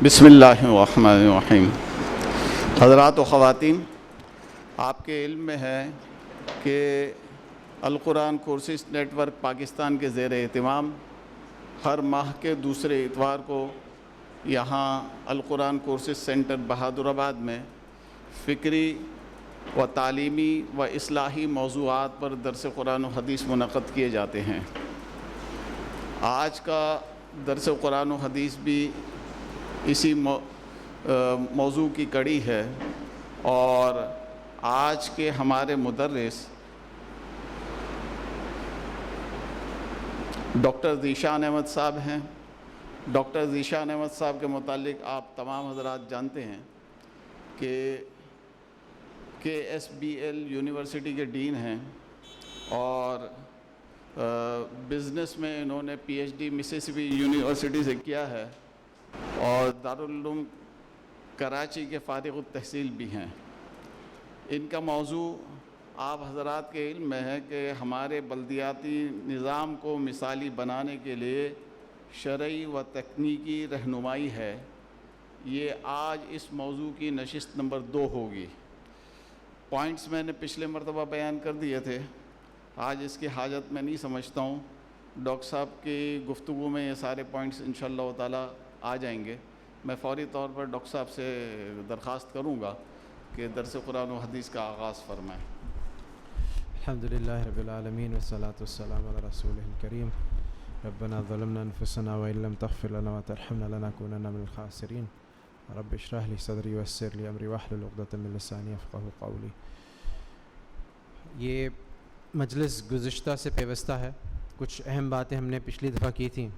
بسم اللہ الرحمن الرحیم۔ حضرات و خواتین، آپ کے علم میں ہے کہ القرآن کورسز نیٹ ورک پاکستان کے زیر اہتمام ہر ماہ کے دوسرے اتوار کو یہاں القرآن کورسز سینٹر بہادر آباد میں فکری و تعلیمی و اصلاحی موضوعات پر درس قرآن و حدیث منعقد کیے جاتے ہیں۔ آج کا درس قرآن و حدیث بھی اسی موضوع کی کڑی ہے، اور آج کے ہمارے مدرس ڈاکٹر ذیشان احمد صاحب ہیں۔ ڈاکٹر ذیشان احمد صاحب کے متعلق آپ تمام حضرات جانتے ہیں کہ KSBL یونیورسٹی کے ڈین ہیں، اور بزنس میں انہوں نے PhD مسیسپی یونیورسٹی سے کیا ہے، اور دارالعلوم کراچی کے فارغ التحصیل بھی ہیں۔ ان کا موضوع آپ حضرات کے علم میں ہے کہ ہمارے بلدیاتی نظام کو مثالی بنانے کے لیے شرعی و تکنیکی رہنمائی ہے۔ یہ آج اس موضوع کی نشست نمبر 2 ہوگی۔ پوائنٹس میں نے پچھلے مرتبہ بیان کر دیے تھے، آج اس کی حاجت میں نہیں سمجھتا ہوں۔ ڈاکٹر صاحب کی گفتگو میں یہ سارے پوائنٹس انشاءاللہ تعالی آ جائیں گے۔ میں فوری طور پر ڈاکٹر صاحب سے درخواست کروں گا کہ درس قرآن و حدیث کا آغاز فرمائیں۔ الحمدللہ رب العالمین والصلاة والسلام علی رسولہ الکریم۔ ربنا ظلمنا انفسنا وإن لم تغفر لنا وترحمنا لنكونن من الخاسرین۔ رب اشرح لي صدری ويسر لي امری واحلل عقدۃ من لسانی یفقہوا قولی۔ یہ مجلس گزشتہ سے پیوستہ ہے، کچھ اہم باتیں ہم نے پچھلی دفعہ کی تھیں۔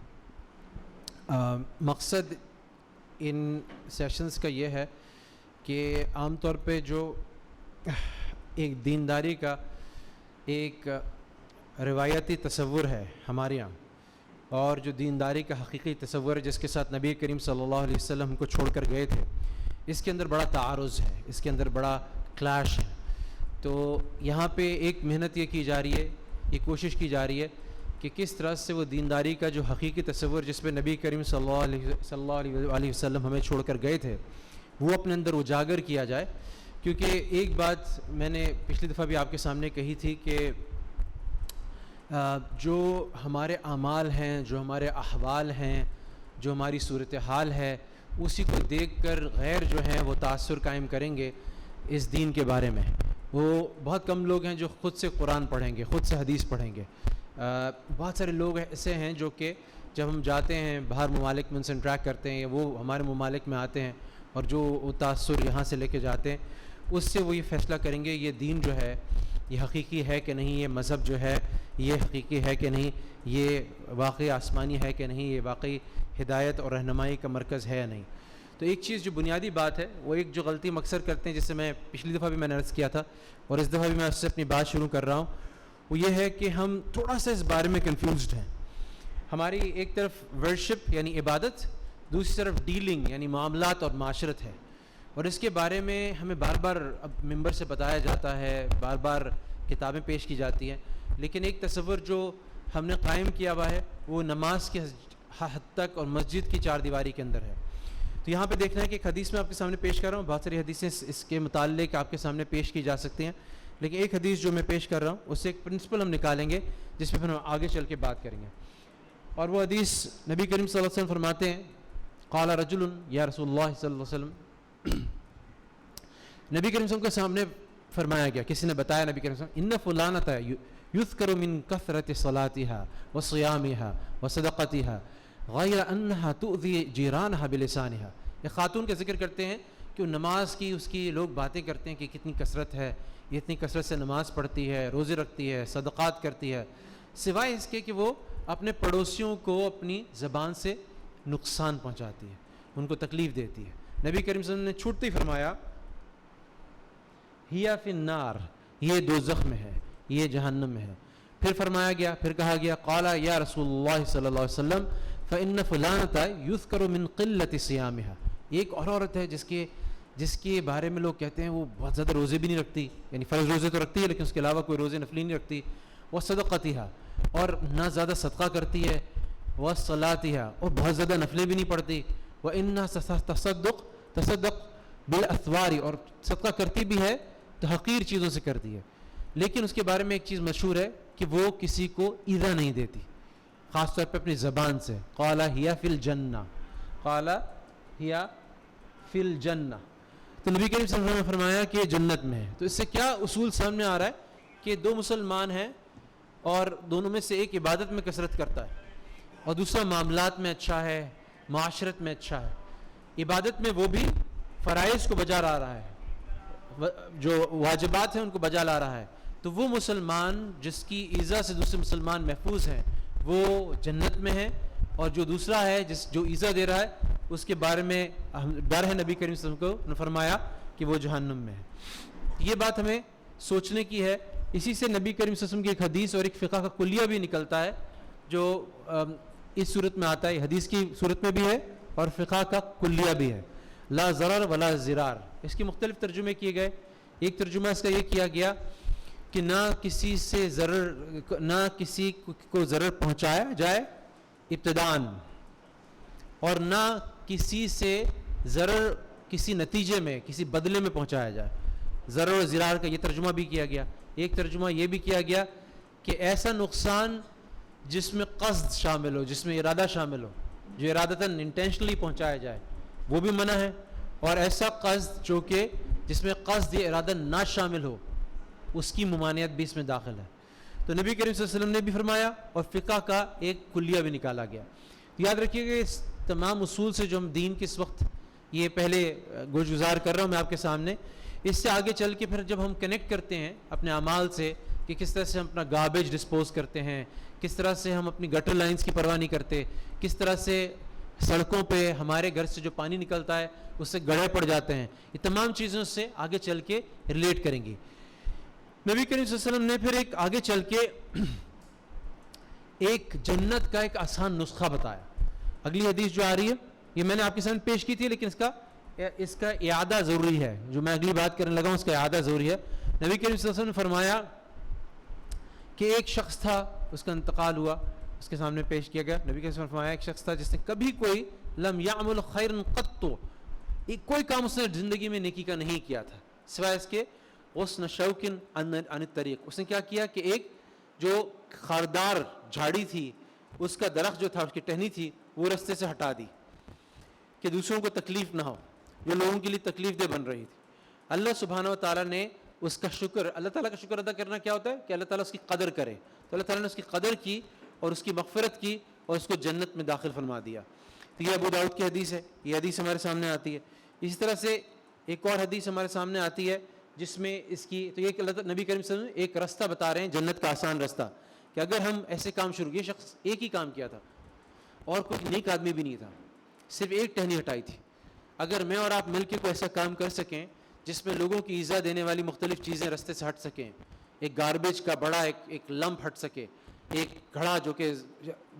مقصد ان سیشنز کا یہ ہے کہ عام طور پہ جو ایک دینداری کا ایک روایتی تصور ہے ہمارے یہاں، اور جو دینداری کا حقیقی تصور ہے جس کے ساتھ نبی کریم صلی اللہ علیہ وسلم کو چھوڑ کر گئے تھے، اس کے اندر بڑا تعارض ہے، اس کے اندر بڑا کلیش ہے۔ تو یہاں پہ ایک محنت یہ کی جا رہی ہے، یہ کوشش کی جا رہی ہے کہ کس طرح سے وہ دینداری کا جو حقیقی تصور جس پہ نبی کریم صلی اللہ علیہ وسلم ہمیں چھوڑ کر گئے تھے، وہ اپنے اندر اجاگر کیا جائے۔ کیونکہ ایک بات میں نے پچھلی دفعہ بھی آپ کے سامنے کہی تھی کہ جو ہمارے اعمال ہیں، جو ہمارے احوال ہیں، جو ہماری صورتحال ہے، اسی کو دیکھ کر غیر جو ہیں وہ تاثر قائم کریں گے اس دین کے بارے میں۔ وہ بہت کم لوگ ہیں جو خود سے قرآن پڑھیں گے، خود سے حدیث پڑھیں گے۔ بہت سارے لوگ ایسے ہیں جو کہ جب ہم جاتے ہیں باہر ممالک میں ان سے انٹریکٹ کرتے ہیں، یا وہ ہمارے ممالک میں آتے ہیں اور جو وہ تاثر یہاں سے لے کے جاتے ہیں، اس سے وہ یہ فیصلہ کریں گے یہ دین جو ہے یہ حقیقی ہے کہ نہیں، یہ مذہب جو ہے یہ حقیقی ہے کہ نہیں، یہ واقعی آسمانی ہے کہ نہیں، یہ واقعی ہدایت اور رہنمائی کا مرکز ہے یا نہیں۔ تو ایک چیز جو بنیادی بات ہے، وہ ایک جو غلطی ہم اکثر کرتے ہیں، جس سے میں پچھلی دفعہ بھی میں نے عرض کیا تھا اور اس دفعہ بھی میں اس سے اپنی بات شروع کر رہا ہوں، وہ یہ ہے کہ ہم تھوڑا سا اس بارے میں کنفیوزڈ ہیں۔ ہماری ایک طرف ورشپ یعنی عبادت، دوسری طرف ڈیلنگ یعنی معاملات اور معاشرت ہے، اور اس کے بارے میں ہمیں بار بار اب ممبر سے بتایا جاتا ہے، بار بار کتابیں پیش کی جاتی ہیں، لیکن ایک تصور جو ہم نے قائم کیا ہوا ہے وہ نماز کے حد تک اور مسجد کی 4 دیواری کے اندر ہے۔ تو یہاں پہ دیکھنا ہے کہ ایک حدیث میں آپ کے سامنے پیش کر رہا ہوں، بہت ساری حدیثیں اس کے متعلق آپ کے سامنے پیش کی جا سکتی ہیں، لیکن ایک حدیث جو میں پیش کر رہا ہوں اس سے ایک پرنسپل ہم نکالیں گے جس پہ پھر ہم آگے چل کے بات کریں گے۔ اور وہ حدیث نبی کریم صلی اللہ علیہ وسلم فرماتے ہیں، قال رجل یا رسول اللہ صلی اللہ علیہ وسلم، نبی کریم صلی اللہ علیہ وسلم کے سامنے فرمایا گیا، کسی نے بتایا نبی کریم صلی اللہ علیہ وسلم، ان فلانۃ یذکر من کثرۃ صلاتها وصیامها وصدقتها غیر انها تؤذی جیرانها بلسانها۔ ایک خاتون کا ذکر کرتے ہیں کہ نماز کی اس کی لوگ باتیں کرتے ہیں کہ کتنی کثرت ہے، یہ اتنی کثرت سے نماز پڑھتی ہے، روزے رکھتی ہے، صدقات کرتی ہے، سوائے اس کے کہ وہ اپنے پڑوسیوں کو اپنی زبان سے نقصان پہنچاتی ہے، ان کو تکلیف دیتی ہے۔ نبی کریم صلی اللہ علیہ وسلم نے چھوٹتے ہی فرمایا، ہی فی النار، یہ دوزخ میں ہے، یہ جہنم میں ہے۔ پھر فرمایا گیا، پھر کہا گیا، قال یا رسول اللہ صلی اللہ علیہ وسلم فإن فلانۃ یذکر من قلۃ صیامها، ایک اور عورت ہے جس کے بارے میں لوگ کہتے ہیں وہ بہت زیادہ روزے بھی نہیں رکھتی، یعنی فرض روزے تو رکھتی ہے لیکن اس کے علاوہ کوئی روزے نفلی نہیں رکھتی، وہ صدقتها، اور نہ زیادہ صدقہ کرتی ہے، وہ صلاتها، اور بہت زیادہ نفلیں بھی نہیں پڑھتی، وَإِنَّا تصدق بالأثوار، اور صدقہ کرتی بھی ہے تو حقیر چیزوں سے کرتی ہے، لیکن اس کے بارے میں ایک چیز مشہور ہے کہ وہ کسی کو ایذا نہیں دیتی، خاص طور پہ اپنی زبان سے. قال ہی فی الجنہ، قال ہی فی الجنہ، تو نبی کریم صلی اللہ علیہ وسلم نے فرمایا کہ یہ جنت میں ہے. تو اس سے کیا اصول سامنے آ رہا ہے کہ دو مسلمان ہیں اور دونوں میں سے ایک عبادت میں کثرت کرتا ہے اور دوسرا معاملات میں اچھا ہے، معاشرت میں اچھا ہے. عبادت میں وہ بھی فرائض کو بجا لا رہا ہے، جو واجبات ہیں ان کو بجا لا رہا ہے، تو وہ مسلمان جس کی ایذا سے دوسرے مسلمان محفوظ ہیں وہ جنت میں ہے، اور جو دوسرا ہے جو ایذا دے رہا ہے اس کے بارے میں ڈر ہے. نبی کریم صلی اللہ علیہ وسلم کو فرمایا کہ وہ جہنم میں ہے. یہ بات ہمیں سوچنے کی ہے. اسی سے نبی کریم صلی اللہ علیہ وسلم کی ایک حدیث اور ایک فقہ کا کلیہ بھی نکلتا ہے جو اس صورت میں آتا ہے، حدیث کی صورت میں بھی ہے اور فقہ کا کلیہ بھی ہے. لا ضرر ولا ضرار، اس کے مختلف ترجمے کیے گئے. ایک ترجمہ اس کا یہ کیا گیا کہ نہ کسی سے ضرر، نہ کسی کو ضرر پہنچایا جائے ابتداءً، اور نہ کسی سے ضرر کسی نتیجے میں کسی بدلے میں پہنچایا جائے. ضرر و ضرار کا یہ ترجمہ بھی کیا گیا. ایک ترجمہ یہ بھی کیا گیا کہ ایسا نقصان جس میں قصد شامل ہو، جس میں ارادہ شامل ہو، جو ارادتاً انٹینشنلی پہنچایا جائے وہ بھی منع ہے، اور ایسا قصد جو کہ جس میں قصد یا ارادہ نہ شامل ہو اس کی ممانعت بھی اس میں داخل ہے. تو نبی کریم صلی اللہ علیہ وسلم نے بھی فرمایا اور فقہ کا ایک کلیہ بھی نکالا گیا. یاد رکھیے کہ اس تمام اصول سے جو ہم دین کے اس وقت یہ پہلے گزار کر رہا ہوں میں آپ کے سامنے، اس سے آگے چل کے پھر جب ہم کنیکٹ کرتے ہیں اپنے اعمال سے کہ کس طرح سے ہم اپنا گاربیج ڈسپوز کرتے ہیں، کس طرح سے ہم اپنی گٹر لائنز کی پرواہ نہیں کرتے، کس طرح سے سڑکوں پہ ہمارے گھر سے جو پانی نکلتا ہے اس سے گڑھے پڑ جاتے ہیں، یہ تمام چیزوں سے آگے چل کے ریلیٹ کریں گی. نبی کریم صلی اللہ علیہ وسلم نے پھر ایک آگے چل کے ایک جنت کا ایک آسان نسخہ بتایا. اگلی حدیث جو آ رہی ہے یہ میں نے آپ کے سامنے پیش کی تھی، لیکن اس کا اعادہ ضروری ہے. جو میں اگلی بات کرنے لگا ہوں اس کا اعادہ ضروری ہے. نبی کریم صلی اللہ علیہ وسلم نے فرمایا کہ ایک شخص تھا، اس کا انتقال ہوا، اس کے سامنے پیش کیا گیا. نبی کریم صلی اللہ علیہ وسلم نے فرمایا ایک شخص تھا جس نے کبھی کوئی لم یعمل خیرا قط، کوئی کام اس نے زندگی میں نیکی کا نہیں کیا تھا سوائے اس کے غصن شوک عن الطریق. اس نے کیا کیا کہ ایک جو خاردار جھاڑی تھی، اس کا درخت جو تھا، اس کی ٹہنی تھی، وہ رستے سے ہٹا دی کہ دوسروں کو تکلیف نہ ہو، جو لوگوں کے لیے تکلیف دہ بن رہی تھی. اللہ سبحانہ و تعالیٰ نے اس کا شکر، اللہ تعالیٰ کا شکر ادا کرنا کیا ہوتا ہے کہ اللہ تعالیٰ اس کی قدر کرے. تو اللہ تعالیٰ نے اس کی قدر کی اور اس کی مغفرت کی اور اس کو جنت میں داخل فرما دیا. تو یہ ابو داؤد کی حدیث ہے، یہ حدیث ہمارے سامنے آتی ہے. اسی طرح سے ایک اور حدیث ہمارے سامنے آتی ہے جس میں اس کی، تو یہ اللہ نبی کریم صلی اللہ علیہ وسلم ایک رستہ بتا رہے ہیں جنت کا آسان رستہ، کہ اگر ہم ایسے کام شروع، یہ شخص ایک ہی کام کیا تھا اور کوئی نیک آدمی بھی نہیں تھا، صرف ایک ٹہنی ہٹائی تھی. اگر میں اور آپ مل کے کوئی ایسا کام کر سکیں جس میں لوگوں کی ایذا دینے والی مختلف چیزیں رستے سے ہٹ سکیں، ایک گاربیج کا بڑا ایک لمپ ہٹ سکے، ایک گھڑا جو کہ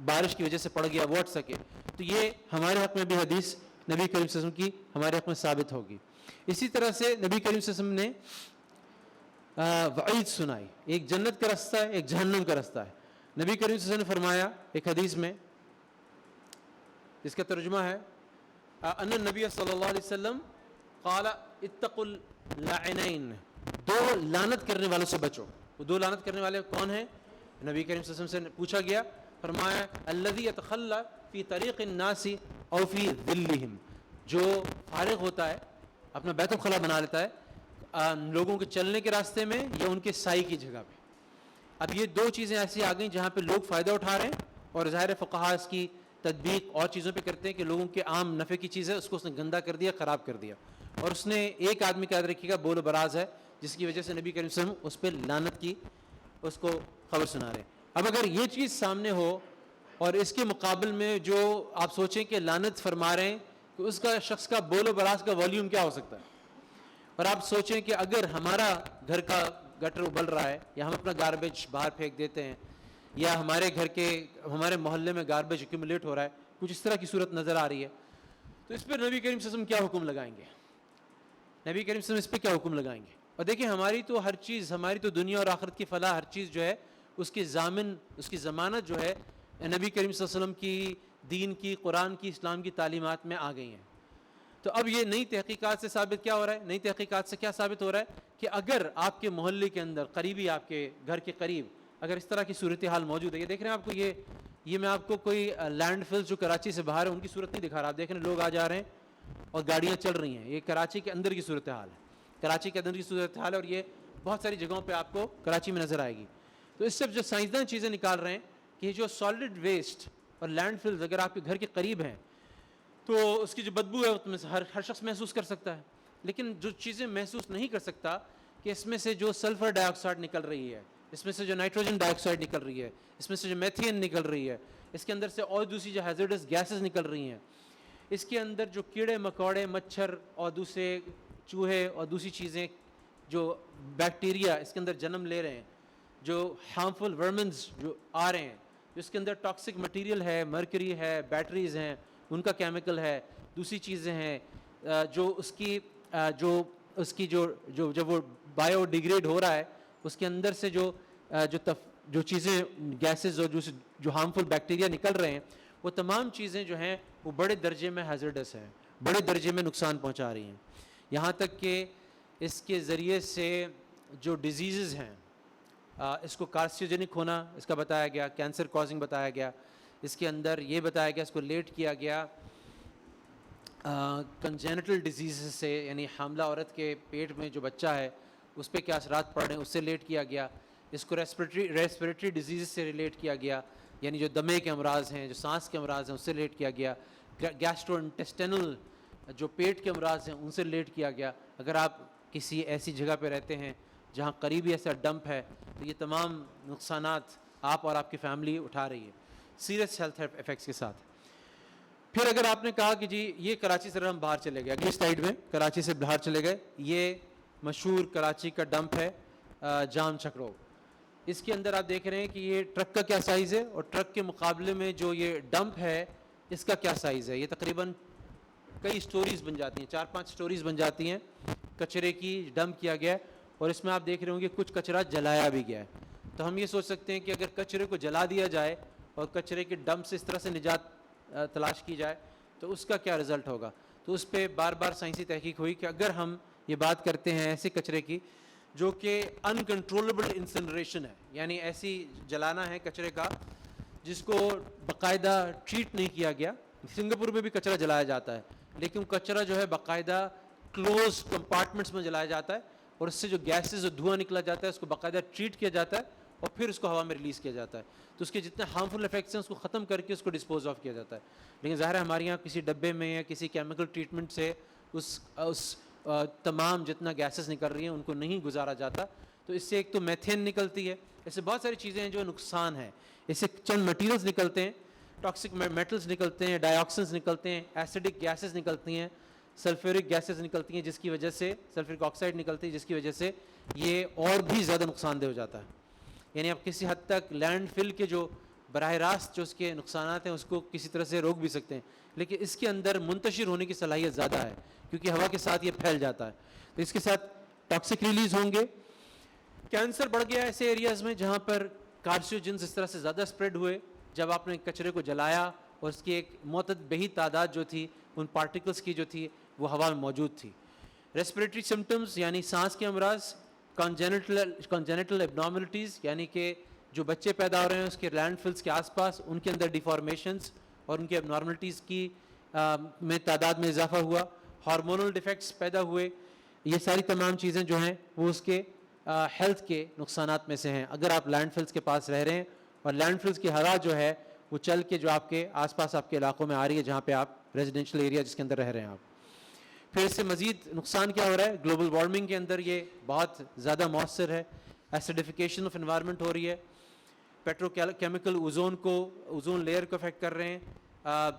بارش کی وجہ سے پڑ گیا وہ ہٹ سکے، تو یہ ہمارے حق میں بھی حدیث نبی کریم صلی اللہ علیہ وسلم کی ہمارے حق میں ثابت ہوگی. اسی طرح سے نبی کریم صلی اللہ علیہ وسلم نے وعید سنائی، ایک جنت کا رستہ ہے، ایک جہنم کا رستہ ہے. نبی کریم صلی اللہ علیہ وسلم نے فرمایا ایک حدیث میں، جس کا ترجمہ ہے ان النبی صلی اللہ علیہ وسلم قال اتقوا اللعینین، دو لعنت کرنے والوں سے بچو. وہ دو لعنت کرنے والے کون ہیں؟ نبی کریم صلی اللہ علیہ وسلم سے پوچھا گیا، فرمایا الذی یتخلی فی طریق الناس او فی ظلہم، جو فارغ ہوتا ہے، اپنا بیت الخلا بنا لیتا ہے لوگوں کے چلنے کے راستے میں یا ان کے سائے کی جگہ پہ. اب یہ دو چیزیں ایسی آ گئیں جہاں پہ لوگ فائدہ اٹھا رہے ہیں، اور ظاہر فقہا اس کی تطبیق اور چیزوں پہ کرتے ہیں کہ لوگوں کے عام نفع کی چیز ہے اس کو اس نے گندا کر دیا، خراب کر دیا، اور اس نے ایک آدمی کا یاد رکھیے گا بول و براز ہے جس کی وجہ سے نبی کریم صلی اللہ علیہ وسلم اس پہ لعنت کی اس کو خبر سنا رہے ہیں. اب اگر یہ چیز سامنے ہو اور اس کے مقابل میں جو آپ سوچیں کہ لعنت فرما رہے ہیں کہ اس کا شخص کا بول و براز کا والیوم کیا ہو سکتا ہے، اور آپ سوچیں کہ اگر ہمارا گھر کا گٹر ابل رہا ہے یا ہم اپنا گاربیج باہر پھینک دیتے ہیں یا ہمارے گھر کے ہمارے محلے میں گاربیج ایکومولیٹ ہو رہا ہے، کچھ اس طرح کی صورت نظر آ رہی ہے، تو اس پر نبی کریم صلی اللہ علیہ وسلم کیا حکم لگائیں گے؟ نبی کریم صلی اللہ علیہ وسلم اس پہ کیا حکم لگائیں گے؟ اور دیکھیں ہماری تو ہر چیز، ہماری تو دنیا اور آخرت کی فلاح ہر چیز جو ہے اس کی ضامن، اس کی ضمانت جو ہے نبی کریم صلی اللہ علیہ وسلم کی دین کی، قرآن کی، اسلام کی تعلیمات میں آ گئی ہیں۔ تو اب یہ نئی تحقیقات سے ثابت کیا ہو رہا ہے؟ نئی تحقیقات سے کیا ثابت ہو رہا ہے کہ اگر آپ کے محلے کے اندر قریبی، آپ کے گھر کے قریب اگر اس طرح کی صورتحال موجود ہے، یہ دیکھ رہے ہیں آپ کو، یہ میں آپ کو کوئی لینڈ فلز جو کراچی سے باہر ہے ان کی صورت نہیں دکھا رہا، آپ دیکھ رہے ہیں لوگ آ جا رہے ہیں اور گاڑیاں چل رہی ہیں، یہ کراچی کے اندر کی صورتحال ہے، کراچی کے اندر کی صورتحال ہے، اور یہ بہت ساری جگہوں پہ آپ کو کراچی میں نظر آئے گی۔ تو اس سے جو سائنسدان چیزیں نکال رہے ہیں کہ جو سالڈ ویسٹ اور لینڈ فلز اگر آپ کے گھر کے قریب ہیں تو اس کی جو بدبو ہے اس میں سے ہر شخص محسوس کر سکتا ہے، لیکن جو چیزیں محسوس نہیں کر سکتا کہ اس میں سے جو سلفر ڈائی آکسائڈ نکل رہی ہے، اس میں سے جو نائٹروجن ڈائی آکسائڈ نکل رہی ہے، اس میں سے جو میتھین نکل رہی ہے، اس کے اندر سے اور دوسری جو ہیزرڈس گیسز نکل رہی ہیں، اس کے اندر جو کیڑے مکوڑے، مچھر اور دوسرے چوہے اور دوسری چیزیں جو بیکٹیریا اس کے اندر جنم لے رہے ہیں، جو ہارمفل ورمنز جو آ رہے ہیں، اس کے اندر ٹاکسک مٹیریل ہے، مرکری ہے، بیٹریز ہیں ان کا کیمیکل ہے، دوسری چیزیں ہیں جو اس کی جب وہ بایو ڈیگریڈ ہو رہا ہے اس کے اندر سے جو چیزیں گیسز اور جو ہارمفل بیکٹیریا نکل رہے ہیں، وہ تمام چیزیں جو ہیں وہ بڑے درجے میں ہیزرڈس ہیں، بڑے درجے میں نقصان پہنچا رہی ہیں، یہاں تک کہ اس کے ذریعے سے جو ڈیزیزز ہیں، اس کو کارسینوجینک ہونا اس کا بتایا گیا، کینسر کازنگ بتایا گیا، اس کے اندر یہ بتایا گیا، اس کو لیٹ کیا گیا کنجینٹل ڈیزیز سے، یعنی حاملہ عورت کے پیٹ میں جو بچہ ہے اس پہ کیا اثرات پڑ رہے ہیں اس سے لیٹ کیا گیا، اس کو ریسپریٹری ڈیزیز سے ریلیٹ کیا گیا، یعنی جو دمے کے امراض ہیں، جو سانس کے امراض ہیں اس سے ریلیٹ کیا گیا، گیسٹرو انٹسٹینل جو پیٹ کے امراض ہیں ان سے ریلیٹ کیا گیا۔ اگر آپ کسی ایسی جگہ پہ رہتے ہیں جہاں قریبی ایسا ڈمپ ہے تو یہ تمام نقصانات آپ اور آپ کی فیملی اٹھا رہی ہے سیریس ہیلتھ ایفیکٹس کے ساتھ۔ پھر اگر آپ نے کہا کہ جی یہ کراچی سے ہم باہر چلے گئے، اگلی سلائیڈ میں کراچی سے باہر چلے گئے، یہ مشہور کراچی کا ڈمپ ہے جام چک روڈ، اس کے اندر آپ دیکھ رہے ہیں کہ یہ ٹرک کا کیا سائز ہے اور ٹرک کے مقابلے میں جو یہ ڈمپ ہے اس کا کیا سائز ہے۔ یہ تقریباً کئی سٹوریز بن جاتی ہیں، 4-5 سٹوریز بن جاتی ہیں، کچرے کی ڈمپ کیا گیا ہے، اور اس میں آپ دیکھ رہے ہوں گے کچھ کچرا جلایا بھی گیا ہے۔ تو ہم یہ سوچ سکتے ہیں کہ اگر کچرے کو جلا دیا جائے اور کچرے کے ڈمپ سے اس طرح سے نجات تلاش کی جائے تو اس کا کیا رزلٹ ہوگا۔ تو اس پہ بار بار سائنسی تحقیق ہوئی کہ اگر ہم یہ بات کرتے ہیں ایسے کچرے کی جو کہ انکنٹرولبل انسنریشن ہے، یعنی ایسی جلانا ہے کچرے کا جس کو باقاعدہ ٹریٹ نہیں کیا گیا، سنگاپور میں بھی کچرا جلایا جاتا ہے لیکن کچرا جو ہے باقاعدہ کلوز کمپارٹمنٹس میں جلایا جاتا ہے، اور اس سے جو گیسز اور دھواں نکلا جاتا ہے اس کو باقاعدہ ٹریٹ کیا جاتا ہے اور پھر اس کو ہوا میں ریلیز کیا جاتا ہے، تو اس کے جتنے ہارمفل افیکٹس ہیں اس کو ختم کر کے اس کو ڈسپوز آف کیا جاتا ہے۔ لیکن ظاہر ہے ہمارے یہاں کسی ڈبے میں یا کسی کیمیکل ٹریٹمنٹ سے اس تمام جتنا گیسز نکل رہی ہیں ان کو نہیں گزارا جاتا، تو اس سے ایک تو میتھین نکلتی ہے، اس سے بہت ساری چیزیں ہیں جو نقصان ہیں، اس سے چند مٹیریلز نکلتے ہیں، ٹاکسک میٹلز نکلتے ہیں، ڈائی آکسنز نکلتے ہیں، ایسیڈک گیسز نکلتی ہیں، سلفیورک گیسز نکلتی ہیں جس کی وجہ سے سلفرک آکسائڈ نکلتی ہے جس کی وجہ سے یہ اور بھی زیادہ نقصان دہ ہو جاتا ہے۔ یعنی آپ کسی حد تک لینڈ فل کے جو براہ راست جو اس کے نقصانات ہیں اس کو کسی طرح سے روک بھی سکتے ہیں، لیکن اس کے اندر منتشر ہونے کی صلاحیت زیادہ ہے کیونکہ ہوا کے ساتھ یہ پھیل جاتا ہے، تو اس کے ساتھ ٹاکسک ریلیز ہوں گے۔ کینسر بڑھ گیا ایسے ایریاز میں جہاں پر کارسینوجنز اس طرح سے زیادہ اسپریڈ ہوئے جب آپ نے کچرے کو جلایا اور اس کی ایک معتد بہی تعداد جو تھی ان پارٹیکلز کی جو تھی وہ ہوا میں موجود تھی۔ ریسپریٹری سمٹمز یعنی سانس کے امراض، کانجینٹل ایبنارملٹیز یعنی کہ جو بچے پیدا ہو رہے ہیں اس کے لینڈ فلز کے آس پاس ان کے اندر ڈیفارمیشنز اور ان کے ایبنارملٹیز کی میں تعداد میں اضافہ ہوا، ہارمونل ڈیفیکٹس پیدا ہوئے، یہ ساری تمام چیزیں جو ہیں وہ اس کے ہیلتھ کے نقصانات میں سے ہیں اگر آپ لینڈ فلز کے پاس رہ رہے ہیں، اور لینڈ فلز کی ہوا جو ہے وہ چل کے جو آپ کے آس پاس آپ کے علاقوں میں آ رہی ہے جہاں پہ آپ ریزیڈینشیل ایریا جس کے اندر رہ رہے ہیں آپ۔ پھر اس سے مزید نقصان کیا ہو رہا ہے، گلوبل وارمنگ کے اندر یہ بہت زیادہ مؤثر ہے، ایسیڈیفیکیشن آف انوائرمنٹ ہو رہی ہے، پیٹرو کیمیکل اوزون لیئر کو افیکٹ کر رہے ہیں۔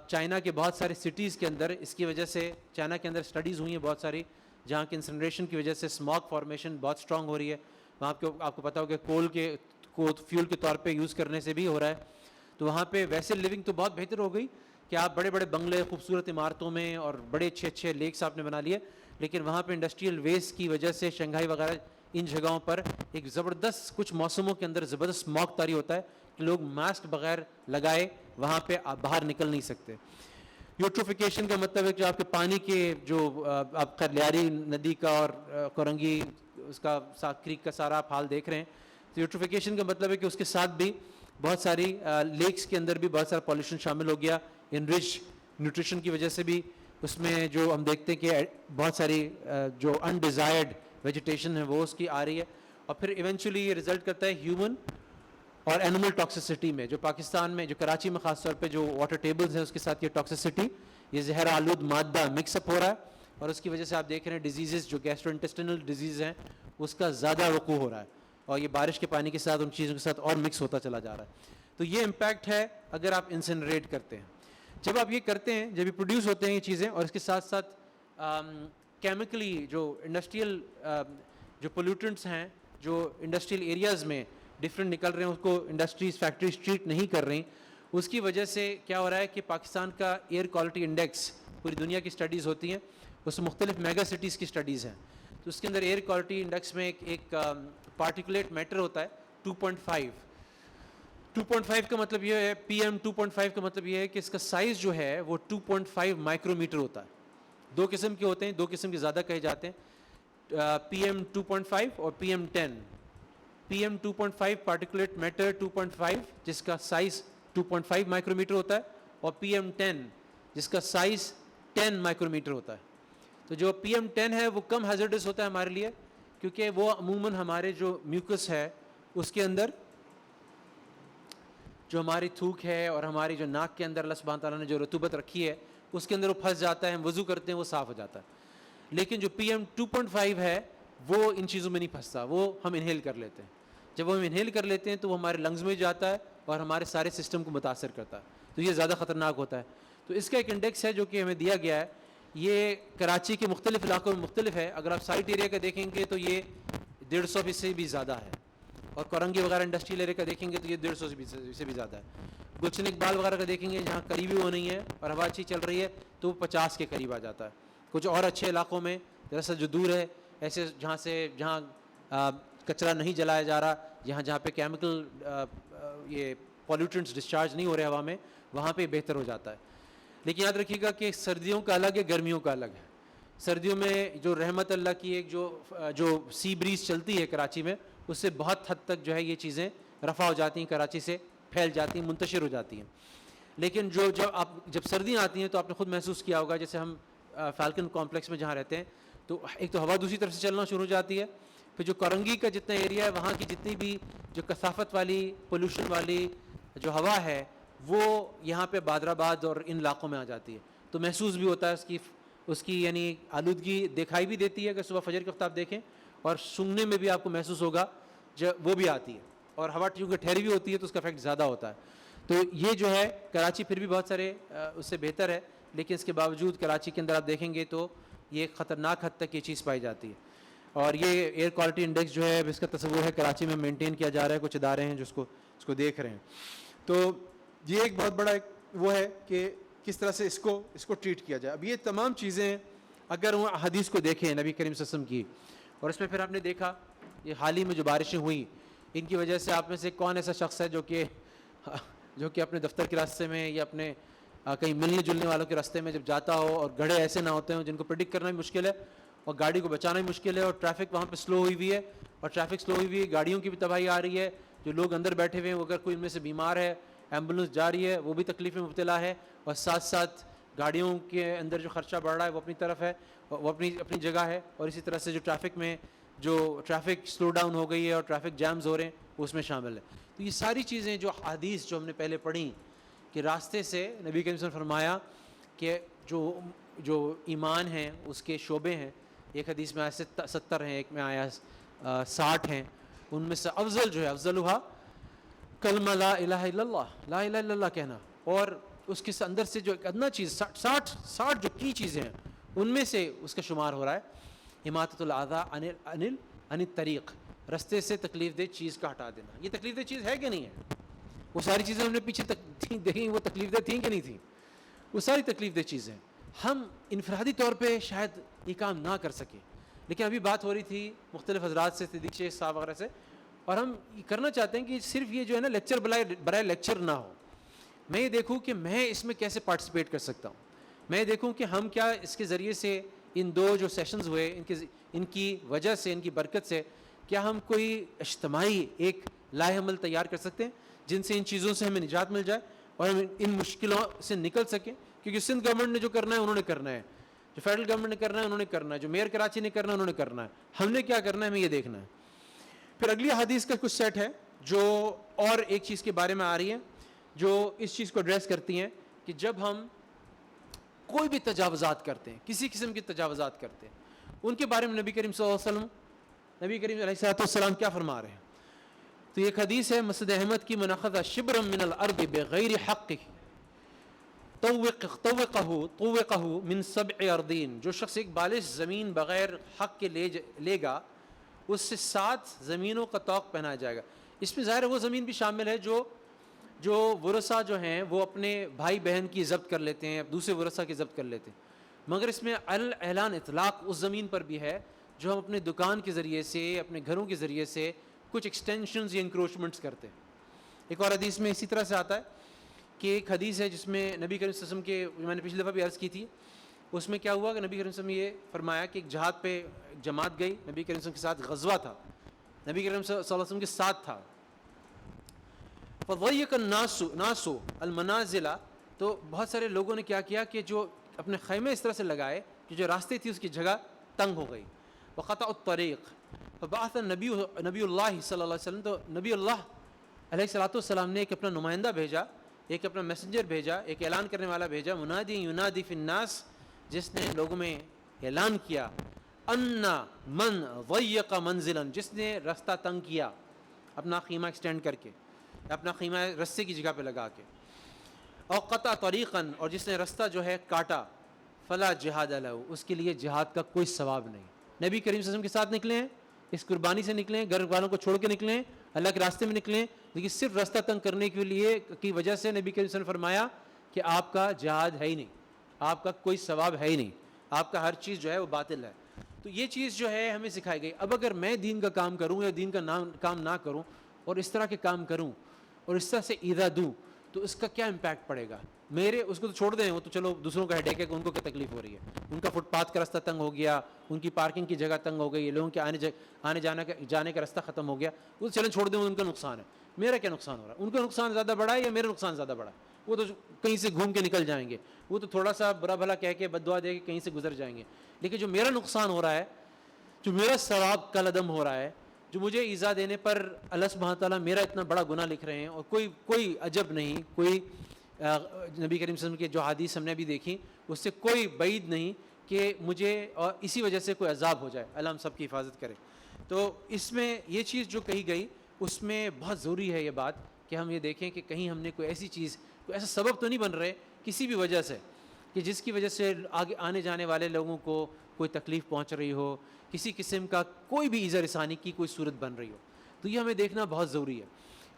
چائنا کے بہت سارے سٹیز کے اندر اس کی وجہ سے چائنا کے اندر اسٹڈیز ہوئی ہیں بہت ساری جہاں کی انسنریشن کی وجہ سے اسموگ فارمیشن بہت اسٹرانگ ہو رہی ہے، وہاں آپ کو پتا ہوگا کول کو فیول کے طور پہ یوز کرنے سے بھی ہو رہا ہے، تو وہاں پہ ویسے لیونگ تو بہت بہتر ہو گئی کہ آپ بڑے بڑے بنگلے خوبصورت عمارتوں میں اور بڑے اچھے لیکس آپ نے بنا لیے، لیکن وہاں پہ انڈسٹریل ویسٹ کی وجہ سے شنگھائی وغیرہ ان جگہوں پر ایک زبردست کچھ موسموں کے اندر زبردست اسموگ طاری ہوتا ہے کہ لوگ ماسک بغیر لگائے وہاں پہ آپ باہر نکل نہیں سکتے. یوٹروفیکیشن کا مطلب ہے کہ آپ کے پانی کے جو آپ خلیاری ندی کا اور کورنگی اس کا کریک کا سارا آپ حال دیکھ رہے ہیں. تو یوٹروفیکیشن کا مطلب ہے کہ اس کے ساتھ بھی بہت ساری لیکس کے اندر بھی بہت سارا پالوشن شامل ہو گیا. انرچ نیوٹریشن کی وجہ سے بھی اس میں جو ہم دیکھتے ہیں کہ بہت ساری جو انڈیزائرڈ ویجیٹیشن ہے وہ اس کی آ رہی ہے. اور پھر ایونچولی یہ رزلٹ کرتا ہے ہیومن اور اینیمل ٹاکسیسٹی میں. جو پاکستان میں جو کراچی میں خاص طور پہ جو واٹر ٹیبلز ہیں اس کے ساتھ یہ ٹاکسیسٹی, یہ زہر آلود مادہ مکس اپ ہو رہا ہے, اور اس کی وجہ سے آپ دیکھ رہے ہیں ڈیزیزز جو گیسٹرو انٹسٹینل ڈیزیز ہیں اس کا زیادہ وقوع ہو رہا ہے, اور یہ بارش کے پانی کے ساتھ ان چیزوں کے ساتھ اور مکس ہوتا چلا جا رہا ہے. تو یہ امپیکٹ ہے اگر آپ انسنریٹ کرتے ہیں. جب آپ یہ کرتے ہیں, جب یہ پروڈیوس ہوتے ہیں یہ چیزیں, اور اس کے ساتھ ساتھ کیمیکلی جو انڈسٹریل جو پولیوٹنٹس ہیں جو انڈسٹریل ایریاز میں ڈفرینٹ نکل رہے ہیں اس کو انڈسٹریز فیکٹریز ٹریٹ نہیں کر رہی, اس کی وجہ سے کیا ہو رہا ہے کہ پاکستان کا ایئر کوالٹی انڈیکس, پوری دنیا کی اسٹڈیز ہوتی ہیں, اس میں مختلف میگا سٹیز کی اسٹڈیز ہیں, تو اس کے اندر ایئر کوالٹی انڈیکس میں ایک پارٹیکولیٹ میٹر ہوتا ہے 2.5. 2.5 کا مطلب یہ ہے, PM 2.5 کا مطلب یہ ہے کہ اس کا سائز جو ہے وہ 2.5 مائکرو میٹر ہوتا ہے. دو قسم کے ہوتے ہیں, دو قسم کے زیادہ کہے جاتے ہیں, PM 2.5 اور PM 10. PM 2.5 پارٹیکولیٹ میٹر 2.5 جس کا سائز 2.5 مائکرو میٹر ہوتا ہے, اور PM 10 جس کا سائز 10 مائکرو میٹر ہوتا ہے. تو جو PM 10 ہے وہ کم ہیزرڈس ہوتا ہے ہمارے لیے, کیونکہ وہ عموماً ہمارے جو میوکس ہے اس کے اندر جو ہماری تھوک ہے اور ہماری جو ناک کے اندر اللہ سبحانہ تعالیٰ نے جو رطوبت رکھی ہے اس کے اندر وہ پھنس جاتا ہے, ہم وضو کرتے ہیں وہ صاف ہو جاتا ہے. لیکن جو PM 2.5 ہے وہ ان چیزوں میں نہیں پھنستا, وہ ہم انہیل کر لیتے ہیں. جب وہ ہم انہیل کر لیتے ہیں تو وہ ہمارے لنگز میں جاتا ہے اور ہمارے سارے سسٹم کو متاثر کرتا ہے, تو یہ زیادہ خطرناک ہوتا ہے. تو اس کا ایک انڈیکس ہے جو کہ ہمیں دیا گیا ہے, یہ کراچی کے مختلف علاقوں میں مختلف ہے. اگر آپ سائٹ ایریا کا دیکھیں گے تو یہ 150 سے بھی زیادہ ہے, اور کورنگی وغیرہ انڈسٹریل ایریا کا دیکھیں گے تو یہ 150 سے بھی زیادہ ہے. گلشن اقبال وغیرہ کا دیکھیں گے جہاں قریبی وہ نہیں ہے اور ہوا اچھی چل رہی ہے تو وہ 50 کے قریب آ جاتا ہے. کچھ اور اچھے علاقوں میں دراصل جو دور ہے, ایسے جہاں کچرا نہیں جلایا جا رہا, جہاں پہ کیمیکل یہ پولیوٹنٹس ڈسچارج نہیں ہو رہے ہوا میں, وہاں پہ بہتر ہو جاتا ہے. لیکن یاد رکھیے گا کہ سردیوں کا الگ ہے, گرمیوں کا الگ ہے. سردیوں میں جو رحمت اللہ کی ایک جو سی بریز چلتی ہے کراچی میں, اس سے بہت حد تک جو ہے یہ چیزیں رفع ہو جاتی ہیں, کراچی سے پھیل جاتی ہیں, منتشر ہو جاتی ہیں. لیکن جب سردیاں آتی ہیں تو آپ نے خود محسوس کیا ہوگا, جیسے ہم فالکن کمپلیکس میں جہاں رہتے ہیں تو ایک تو ہوا دوسری طرف سے چلنا شروع ہو جاتی ہے, پھر جو کورنگی کا جتنا ایریا ہے وہاں کی جتنی بھی جو کثافت والی پولوشن والی جو ہوا ہے وہ یہاں پہ بادرآباد اور ان علاقوں میں آ جاتی ہے, تو محسوس بھی ہوتا ہے اس کی یعنی آلودگی دکھائی بھی دیتی ہے. اگر صبح فجر کے وقت آپ دیکھیں, اور سونگنے میں بھی آپ کو محسوس ہوگا جب وہ بھی آتی ہے, اور ہوا چونکہ ٹھہری ہوئی ہوتی ہے تو اس کا افیکٹ زیادہ ہوتا ہے. تو یہ جو ہے کراچی پھر بھی بہت سارے اس سے بہتر ہے, لیکن اس کے باوجود کراچی کے اندر آپ دیکھیں گے تو یہ خطرناک حد تک یہ چیز پائی جاتی ہے. اور یہ ایئر کوالٹی انڈیکس جو ہے اس کا تصور ہے کراچی میں مینٹین کیا جا رہا ہے, کچھ ادارے ہیں جو اس کو دیکھ رہے ہیں. تو یہ ایک بہت بڑا وہ ہے کہ کس طرح سے اس کو ٹریٹ کیا جائے. اب یہ تمام چیزیں اگر وہ حدیث کو دیکھیں نبی کریم صلی اللہ علیہ وسلم کی, اور اس میں پھر آپ نے دیکھا یہ حال ہی میں جو بارشیں ہوئیں ان کی وجہ سے آپ میں سے کون ایسا شخص ہے جو کہ اپنے دفتر کے راستے میں یا اپنے کہیں ملنے جلنے والوں کے راستے میں جب جاتا ہو, اور گڑھے ایسے نہ ہوتے ہیں جن کو پریڈکٹ کرنا بھی مشکل ہے اور گاڑی کو بچانا بھی مشکل ہے, اور ٹریفک وہاں پہ سلو ہوئی ہوئی ہے, اور ٹریفک سلو ہوئی ہوئی ہے, گاڑیوں کی بھی تباہی آ رہی ہے, جو لوگ اندر بیٹھے ہوئے ہیں اگر کوئی ان میں سے بیمار ہے, ایمبولینس جا رہی ہے, وہ بھی تکلیف میں مبتلا ہے, اور ساتھ ساتھ گاڑیوں کے اندر جو خرچہ بڑھ رہا ہے وہ اپنی طرف ہے, وہ اپنی جگہ ہے, اور اسی طرح سے جو ٹریفک میں جو ٹریفک سلو ڈاؤن ہو گئی ہے اور ٹریفک جیمز ہو رہے ہیں وہ اس میں شامل ہے. تو یہ ساری چیزیں جو حدیث جو ہم نے پہلے پڑھی کہ راستے سے نبی کریم صلی اللہ علیہ وسلم نے فرمایا کہ جو ایمان ہیں اس کے شعبے ہیں, ایک حدیث میں آیا 70 ہیں, ایک میں آیا 60 ہیں, ان میں سے افضل جو ہے افضلھا کلمہ لا الہ الا اللہ, لا الہ الا اللہ کہنا, اور اس کے اندر سے جو ایک ادنا چیز 60 جو کی چیزیں ہیں ان میں سے اس کا شمار ہو رہا ہے اماطۃ الاذی عن الطریق, رستے سے تکلیف دہ چیز کا ہٹا دینا. یہ تکلیف دہ چیز ہے کہ نہیں ہے؟ وہ ساری چیزیں ہم نے پیچھے دیکھیں وہ تکلیف دہ تھیں کہ نہیں تھیں؟ وہ ساری تکلیف دہ چیزیں ہم انفرادی طور پہ شاید یہ کام نہ کر سکیں, لیکن ابھی بات ہو رہی تھی مختلف حضرات سے, صدیق شیخ صاحب وغیرہ سے, اور ہم کرنا چاہتے ہیں کہ صرف یہ جو ہے نا لیکچر برائے لیکچر نہ ہو. میں یہ دیکھوں کہ میں اس میں کیسے پارٹیسپیٹ کر سکتا ہوں. میں یہ دیکھوں کہ ہم کیا اس کے ذریعے سے ان 2 جو سیشنز ہوئے ان کی وجہ سے، ان کی برکت سے، کیا ہم کوئی اجتماعی ایک لائحہ عمل تیار کر سکتے ہیں جن سے ان چیزوں سے ہمیں نجات مل جائے اور ہم ان مشکلوں سے نکل سکیں. کیونکہ سندھ گورنمنٹ نے جو کرنا ہے انہوں نے کرنا ہے، جو فیڈرل گورنمنٹ نے کرنا ہے انہوں نے کرنا ہے، جو میئر کراچی نے کرنا ہے انہوں نے کرنا ہے. ہم نے کیا کرنا ہے ہمیں یہ دیکھنا ہے. پھر اگلی حدیث کا کچھ سیٹ ہے جو اور ایک چیز کے بارے میں آ رہی ہے جو اس چیز کو ایڈریس کرتی ہیں کہ جب ہم کوئی بھی تجاوزات کرتے ہیں، کسی قسم کی تجاوزات کرتے ہیں، ان کے بارے میں نبی کریم صلی اللہ علیہ وسلم، نبی کریم علیہ السلام کیا فرما رہے ہیں. تو ایک حدیث ہے مسند احمد کی، من اخذ شبرا من الارض بغیر حقہ طوقہ من 7 اراضین، جو شخص ایک بالش زمین بغیر حق کے لے گا اس سے 7 زمینوں کا طوق پہنایا جائے گا. اس میں ظاہر ہے وہ زمین بھی شامل ہے جو ورثہ جو ہیں وہ اپنے بھائی بہن کی ضبط کر لیتے ہیں، دوسرے ورثہ کی ضبط کر لیتے ہیں، مگر اس میں اعلان اطلاق اس زمین پر بھی ہے جو ہم اپنے دکان کے ذریعے سے، اپنے گھروں کے ذریعے سے کچھ ایکسٹینشنز یا انکروچمنٹس کرتے ہیں. ایک اور حدیث میں اسی طرح سے آتا ہے کہ ایک حدیث ہے جس میں نبی کریم صلی اللہ علیہ وسلم کے، میں نے پچھلی دفعہ بھی عرض کی تھی، اس میں کیا ہوا کہ نبی کریم صلی اللہ علیہ وسلم یہ فرمایا کہ ایک جہاد پہ جماعت گئی، نبی کریم صلی اللہ علیہ وسلم کے ساتھ غزوہ تھا، نبی کریم صلی اللہ علیہ وسلم کے ساتھ تھا. فضيق الناس المنازل، تو بہت سارے لوگوں نے کیا کیا کہ جو اپنے خیمے اس طرح سے لگائے کہ جو راستے تھی اس کی جگہ تنگ ہو گئی. وقطع الطریق فبعث نبی اللہ صلی اللہ علیہ وسلم، تو نبی اللہ علیہ الصلوۃ والسلام نے ایک اپنا نمائندہ بھیجا، ایک اپنا میسنجر بھیجا، ایک اعلان کرنے والا بھیجا، منادی ینادی فی الناس، جس نے لوگوں میں اعلان کیا، ان من ضیق منزلا، جس نے راستہ تنگ کیا اپنا خیمہ ایکسٹینڈ کر کے، اپنا خیمہ رستے کی جگہ پہ لگا کے، اور قطع طریقا، اور جس نے راستہ جو ہے کاٹا، فلا جہاد لہ، اس کے لیے جہاد کا کوئی ثواب نہیں. نبی کریم صلی اللہ علیہ وسلم کے ساتھ نکلے ہیں، اس قربانی سے نکلیں، گھر والوں کو چھوڑ کے نکلیں، اللہ کے راستے میں نکلیں، لیکن صرف راستہ تنگ کرنے کے لیے کی وجہ سے نبی کریم صلی اللہ علیہ وسلم نے فرمایا کہ آپ کا جہاد ہے ہی نہیں، آپ کا کوئی ثواب ہے ہی نہیں، آپ کا ہر چیز جو ہے وہ باطل ہے. تو یہ چیز جو ہے ہمیں سکھائی گئی. اب اگر میں دین کا کام کروں یا دین کا کام نہ کروں اور اس طرح کے کام کروں اور اس طرح سے ایذا دوں تو اس کا کیا امپیکٹ پڑے گا. اس کو تو چھوڑ دیں، وہ تو چلو دوسروں کا ہیڈیک ہے کہ ان کو کیا تکلیف ہو رہی ہے، ان کا فٹ پاتھ کا راستہ تنگ ہو گیا، ان کی پارکنگ کی جگہ تنگ ہو گئی، لوگوں کے آنے جانے کا راستہ ختم ہو گیا، وہ چلیں چھوڑ دیں، ان کا نقصان ہے. میرا کیا نقصان ہو رہا ہے؟ ان کا نقصان زیادہ بڑا ہے یا میرا نقصان زیادہ بڑا ہے؟ وہ تو کہیں سے گھوم کے نکل جائیں گے، وہ تو تھوڑا سا برا بھلا کہہ کے بد دعا دے کے کہیں سے گزر جائیں گے. لیکن جو میرا نقصان ہو رہا ہے، جو میرا ثواب کل عدم ہو رہا ہے، جو مجھے ایذا دینے پر اللہ سبحانہ تعالیٰ میرا اتنا بڑا گناہ لکھ رہے ہیں، اور کوئی عجب نہیں، کوئی نبی کریم صلی اللہ علیہ وسلم کی جو حدیث ہم نے بھی دیکھی اس سے کوئی بعید نہیں کہ مجھے اور اسی وجہ سے کوئی عذاب ہو جائے. اللہ ہم سب کی حفاظت کرے. تو اس میں یہ چیز جو کہی گئی اس میں بہت ضروری ہے یہ بات کہ ہم یہ دیکھیں کہ کہیں ہم نے کوئی ایسی چیز، کوئی ایسا سبب تو نہیں بن رہے کسی بھی وجہ سے کہ جس کی وجہ سے آگے آنے جانے والے لوگوں کو کوئی تکلیف پہنچ رہی ہو، کسی قسم کا کوئی بھی ایذا رسانی کی کوئی صورت بن رہی ہو. تو یہ ہمیں دیکھنا بہت ضروری ہے.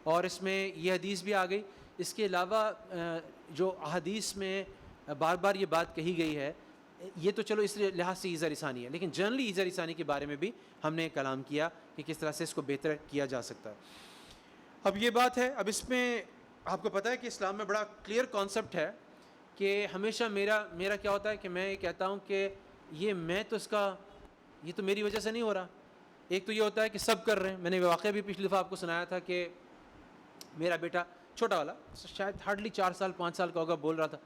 اور اس میں یہ حدیث بھی آ گئی. اس کے علاوہ جو حدیث میں بار بار یہ بات کہی گئی ہے، یہ تو چلو اس لحاظ سے ایذا رسانی ہے، لیکن جنرلی ایذا رسانی کے بارے میں بھی ہم نے کلام کیا کہ کس طرح سے اس کو بہتر کیا جا سکتا ہے. اب یہ بات ہے، اب اس میں آپ کو پتہ ہے کہ اسلام میں بڑا کلیئر کانسیپٹ ہے کہ ہمیشہ میرا کیا ہوتا ہے کہ میں یہ کہتا ہوں کہ یہ تو میری وجہ سے نہیں ہو رہا. ایک تو یہ ہوتا ہے کہ سب کر رہے ہیں. میں نے واقعہ بھی پچھلی دفعہ آپ کو سنایا تھا کہ میرا بیٹا چھوٹا والا، شاید ہارڈلی 4 سال 5 سال کا ہوگا، بول رہا تھا،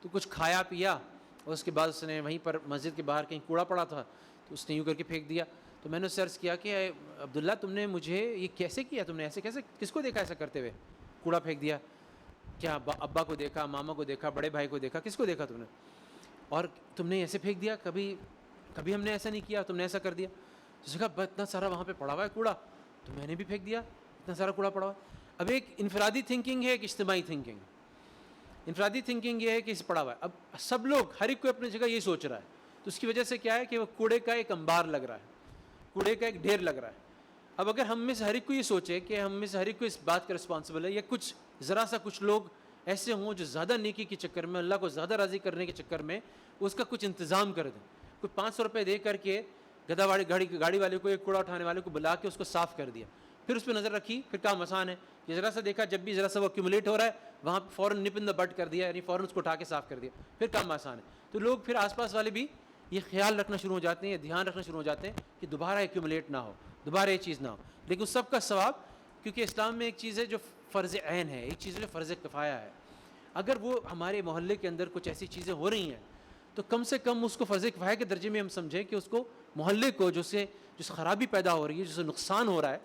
تو کچھ کھایا پیا اور اس کے بعد اس نے وہیں پر مسجد کے باہر کہیں کوڑا پڑا تھا تو اس نے یوں کر کے پھینک دیا. تو میں نے اسے عرض کیا کہ عبداللہ تم نے مجھے یہ کیسے کیا، تم نے ایسے کیسے، کس کو دیکھا ایسا کرتے ہوئے کوڑا پھینک دیا؟ کیا ابا کو دیکھا، ماما کو دیکھا، بڑے بھائی کو دیکھا، کس کو دیکھا تم نے؟ اور تم نے ایسے پھینک دیا، کبھی ہم نے ایسا نہیں کیا، تم نے ایسا کر دیا. تو اس نے کہا اتنا سارا وہاں پہ پڑا ہوا ہے کوڑا تو میں نے بھی پھینک دیا، اتنا سارا کوڑا پڑا ہوا ہے. اب ایک انفرادی تھنکنگ ہے، ایک اجتماعی تھنکنگ. انفرادی تھنکنگ یہ ہے کہ اس پڑا ہوا ہے، اب سب لوگ ہر ایک کو اپنی جگہ یہی سوچ رہا ہے، تو اس کی وجہ سے کیا ہے کہ وہ کوڑے کا ایک انبار لگ رہا ہے، کوڑے کا ایک ڈھیر لگ رہا ہے. اب اگر ہم میں سے ہر ایک کو یہ سوچے کہ ہم میں سے ہر ایک کو اس بات کا رسپانسبل ہے، یا کچھ لوگ ایسے ہوں جو زیادہ نیکی کے چکر میں، اللہ کو زیادہ راضی کرنے کے چکر میں اس کا کچھ انتظام کر دیں، کوئی 500 روپے دے کر کے گاڑی والے کو، ایک کوڑا اٹھانے والے کو بلا کے اس کو صاف کر دیا، پھر اس پہ نظر رکھی، پھر کام آسان ہے. یہ ذرا سا دیکھا، جب بھی ذرا سا وہ ایکومولیٹ ہو رہا ہے وہاں پہ فوراً نپ ان دا بٹ کر دیا، یعنی فوراً اس کو اٹھا کے صاف کر دیا، پھر کام آسان ہے. تو لوگ پھر آس پاس والے بھی یہ خیال رکھنا شروع ہو جاتے ہیں، یہ دھیان رکھنا شروع ہو جاتے ہیں کہ دوبارہ ایکومولیٹ نہ ہو، دوبارہ یہ چیز نہ ہو. لیکن سب کا ثواب، کیونکہ اسلام میں ایک چیز ہے جو فرض عین ہے، ایک چیز ہے جو فرض کفایہ ہے. اگر وہ ہمارے محلے کے اندر کچھ ایسی چیزیں ہو رہی ہیں تو کم سے کم اس کو فرض کفایہ کے درجے میں ہم سمجھیں کہ اس کو محلے کو جس خرابی پیدا ہو رہی ہے، جس سے نقصان ہو رہا ہے،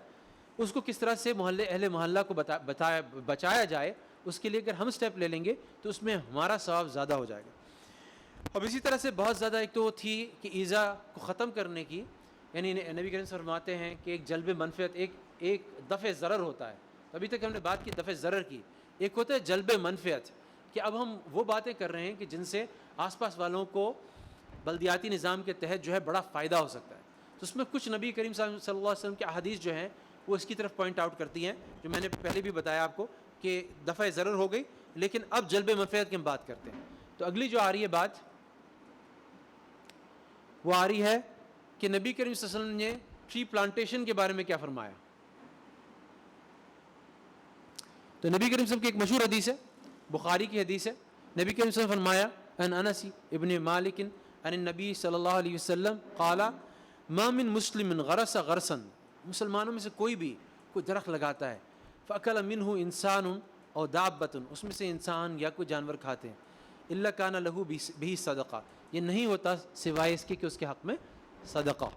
اس کو کس طرح سے اہل محلہ کو بچایا جائے. اس کے لیے اگر ہم سٹیپ لے لیں گے تو اس میں ہمارا ثواب زیادہ ہو جائے گا. اب اسی طرح سے بہت زیادہ ایک تو تھی کہ ایذا کو ختم کرنے کی، یعنی نبی کریم فرماتے ہیں کہ ایک جلب منفعت، ایک دفع ضرر ہوتا ہے. ابھی تک ہم نے بات کی دفع ضرر کی، ایک ہوتا ہے جلب منفعت، کہ اب ہم وہ باتیں کر رہے ہیں کہ جن سے آس پاس والوں کو بلدیاتی نظام کے تحت جو ہے بڑا فائدہ ہو سکتا ہے. تو اس میں کچھ نبی کریم صلی اللہ علیہ وسلم کے احادیث جو ہیں وہ اس کی طرف پوائنٹ آؤٹ کرتی ہیں، جو میں نے پہلے بھی بتایا آپ کو کہ دفع ضرر ہو گئی، لیکن اب جلب منفعت کی ہم بات کرتے ہیں. تو اگلی جو آ رہی ہے بات وہ آ رہی ہے کہ نبی کریم صلی اللہ علیہ وسلم نے ٹری پلانٹیشن کے بارے میں کیا فرمایا. تو نبی کریم صلی اللہ علیہ وسلم کی ایک مشہور حدیث ہے، بخاری کی حدیث ہے. نبی کریم صلی اللہ علیہ وسلم فرمایا ان انس ابن مالک ان النبی صلی اللہ علیہ وسلم قال ما من مسلم غرس غرسا، مسلمانوں میں سے کوئی بھی کوئی درخت لگاتا ہے، فاکل منہ انسان او دابۃ، اس میں سے انسان یا کوئی جانور کھاتے ہیں، الا کان لہ بہ صدقہ، یہ نہیں ہوتا سوائے اس کے کہ اس کے حق میں صدقہ.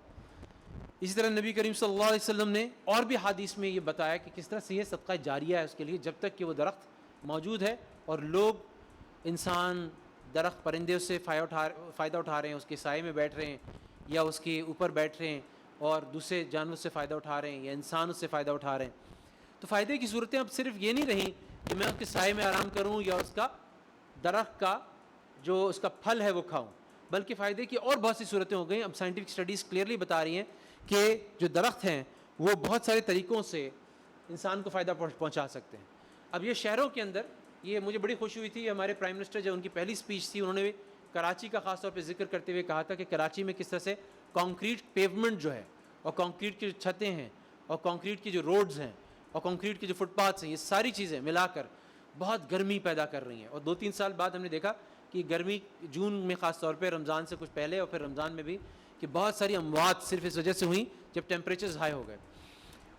اسی طرح نبی کریم صلی اللہ علیہ وسلم نے اور بھی حدیث میں یہ بتایا کہ کس طرح سے یہ صدقہ جاریہ ہے اس کے لیے، جب تک کہ وہ درخت موجود ہے اور لوگ انسان درخت پرندے اس سے فائدہ اٹھا رہے ہیں، اس کے سائے میں بیٹھ رہے ہیں یا اس کے اوپر بیٹھ رہے ہیں اور دوسرے جانور سے فائدہ اٹھا رہے ہیں یا انسان اس سے فائدہ اٹھا رہے ہیں. تو فائدے کی صورتیں اب صرف یہ نہیں رہیں کہ میں اس کے سائے میں آرام کروں یا اس کا درخت کا جو اس کا پھل ہے وہ کھاؤں، بلکہ فائدے کی اور بہت سی صورتیں ہو گئیں. اب سائنٹیفک اسٹڈیز کلیئرلی بتا رہی ہیں کہ جو درخت ہیں وہ بہت سارے طریقوں سے انسان کو فائدہ پہنچا سکتے ہیں. اب یہ شہروں کے اندر، یہ مجھے بڑی خوشی ہوئی تھی، ہمارے پرائم منسٹر جب ان کی پہلی اسپیچ تھی انہوں نے کراچی کا خاص طور پہ ذکر کرتے ہوئے کہا تھا کہ کراچی میں کس طرح سے کانکریٹ پیومنٹ جو ہے اور کانکریٹ کی جو چھتیں ہیں اور کانکریٹ کی جو روڈز ہیں اور کانکریٹ کی جو فٹ پاتھس ہیں، یہ ساری چیزیں ملا کر بہت گرمی پیدا کر رہی ہیں. اور 2-3 سال بعد ہم نے دیکھا کہ گرمی جون میں خاص طور پہ رمضان سے کچھ پہلے اور پھر رمضان میں بھی کہ بہت ساری اموات صرف اس وجہ سے ہوئیں جب ٹیمپریچرز ہائی ہو گئے.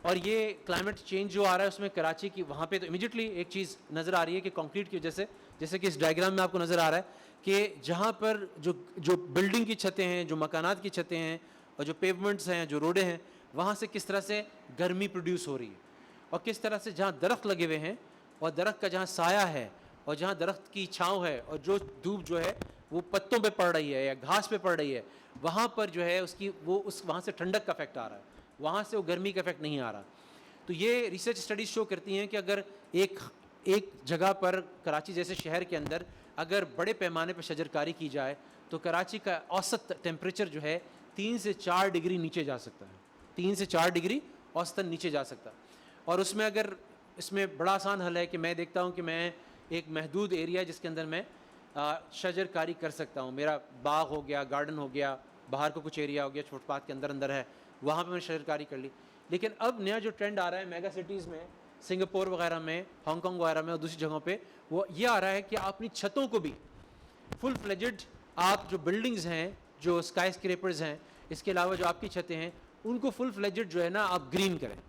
اور یہ کلائمیٹ چینج جو آ رہا ہے اس میں کراچی کی وہاں پہ تو امیڈیٹلی ایک چیز نظر آ رہی ہے کہ کانکریٹ کی وجہ سے، جیسے کہ اس ڈائیگرام میں آپ کو نظر آ رہا ہے کہ جہاں پر جو بلڈنگ کی چھتیں ہیں، جو مکانات کی چھتیں ہیں اور جو پیومنٹس ہیں، جو روڈیں ہیں، وہاں سے کس طرح سے گرمی پروڈیوس ہو رہی ہے اور کس طرح سے جہاں درخت لگے ہوئے ہیں اور درخت کا جہاں سایہ ہے اور جہاں درخت کی چھاؤں ہے اور جو دھوپ جو ہے وہ پتوں پہ پڑ رہی ہے یا گھاس پہ پڑ رہی ہے، وہاں پر جو ہے وہاں سے ٹھنڈک کا افیکٹ آ رہا ہے، وہاں سے وہ گرمی کا افیکٹ نہیں آ رہا. تو یہ ریسرچ اسٹڈیز شو کرتی ہیں کہ اگر ایک جگہ پر کراچی جیسے شہر کے اندر اگر بڑے پیمانے پر شجر کاری کی جائے تو کراچی کا اوسط ٹیمپریچر جو ہے 3 سے 4 ڈگری نیچے جا سکتا ہے، 3 سے 4 ڈگری اوسطاً نیچے جا سکتا ہے. اور اس میں اگر اس میں بڑا آسان حل ہے کہ میں دیکھتا ہوں کہ میں ایک محدود ایریا جس کے اندر میں شجر کاری کر سکتا ہوں، میرا باغ ہو گیا، گارڈن ہو گیا، باہر کو کچھ ایریا ہو گیا فٹ پاتھ کے اندر ہے، وہاں پہ میں شجر کاری کر لی. لیکن اب نیا جو ٹرینڈ آ رہا ہے میگا سٹیز میں، سنگاپور وغیرہ میں، ہانگ کانگ وغیرہ میں اور دوسری جگہوں پہ، وہ یہ آ رہا ہے کہ آپ اپنی چھتوں کو بھی فل فلیجڈ، آپ جو بلڈنگز ہیں، جو اسکائی اسکریپرز ہیں، اس کے علاوہ جو آپ کی چھتیں ہیں، ان کو فل فلیجڈ جو ہے نا آپ گرین کریں.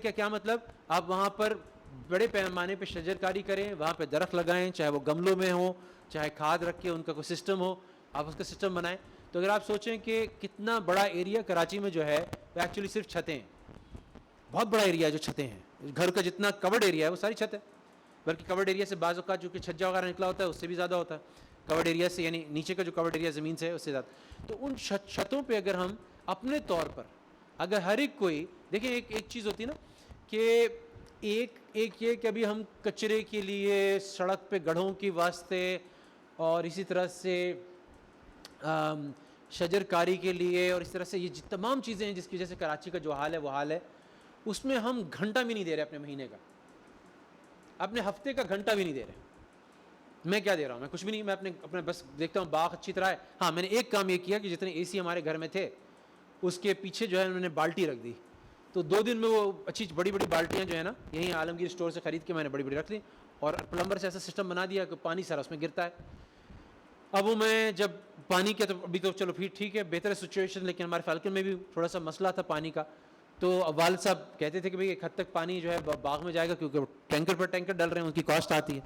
کیا مطلب؟ آپ وہاں پر بڑے پیمانے پہ شجر کاری کریں، وہاں پہ درخت لگائیں، چاہے وہ گملوں میں ہوں، چاہے کھاد رکھ کے ان کا کوئی سسٹم ہو، آپ اس کا سسٹم بنائیں. تو اگر آپ سوچیں کہ کتنا بڑا ایریا کراچی میں جو ہے وہ ایکچولی صرف چھتیں ہیں، بہت بڑا ایریا جو چھتیں ہیں، گھر کا جتنا کورڈ ایریا ہے وہ ساری چھت ہے، بلکہ کورڈ ایریا سے بعض اوقات جو کہ چھجا وغیرہ نکلا ہوتا ہے اس سے بھی زیادہ ہوتا ہے کورڈ ایریا سے، یعنی نیچے کا جو کورڈ ایریا زمین سے ہے اس سے زیادہ. تو ان چھتوں پہ اگر ہم اپنے طور پر اگر ہر ایک کوئی دیکھیں، ایک چیز ہوتی ہے نا کہ ایک یہ کہ ابھی ہم کچرے کے لیے سڑک پہ گڑھوں کی واسطے اور اسی طرح سے شجر کاری کے لیے اور اس طرح سے یہ تمام چیزیں ہیں جس کی وجہ سے کراچی کا جو حال ہے وہ حال ہے، اس میں ہم گھنٹہ بھی نہیں دے رہے اپنے مہینے کا، اپنے ہفتے کا گھنٹہ بھی نہیں دے رہے. میں کیا دے رہا ہوں؟ میں کچھ بھی نہیں، میں اپنے بس دیکھتا ہوں باغ اچھی طرح ہے. ہاں، میں نے ایک کام یہ کیا کہ جتنے اے سی ہمارے گھر میں تھے اس کے پیچھے جو ہے انہوں نے بالٹی رکھ دی، تو 2 دن میں وہ اچھی بڑی بڑی بالٹیاں جو ہے نا یہیں عالمگیر اسٹور سے خرید کے میں نے بڑی بڑی رکھ لی, اور پلمبر سے ایسا سسٹم بنا دیا کہ پانی سارا اس میں گرتا ہے. اب وہ میں جب پانی کے, تو ابھی تو چلو پھر ٹھیک ہے, بہتر ہے سچویشن, لیکن ہمارے فالکن میں بھی تھوڑا سا مسئلہ تھا پانی کا. تو والد صاحب کہتے تھے کہ بھئی ایک حد تک پانی جو ہے باغ میں جائے گا, کیونکہ وہ ٹینکر پر ٹینکر ڈل رہے ہیں, ان کی کاسٹ آتی ہے.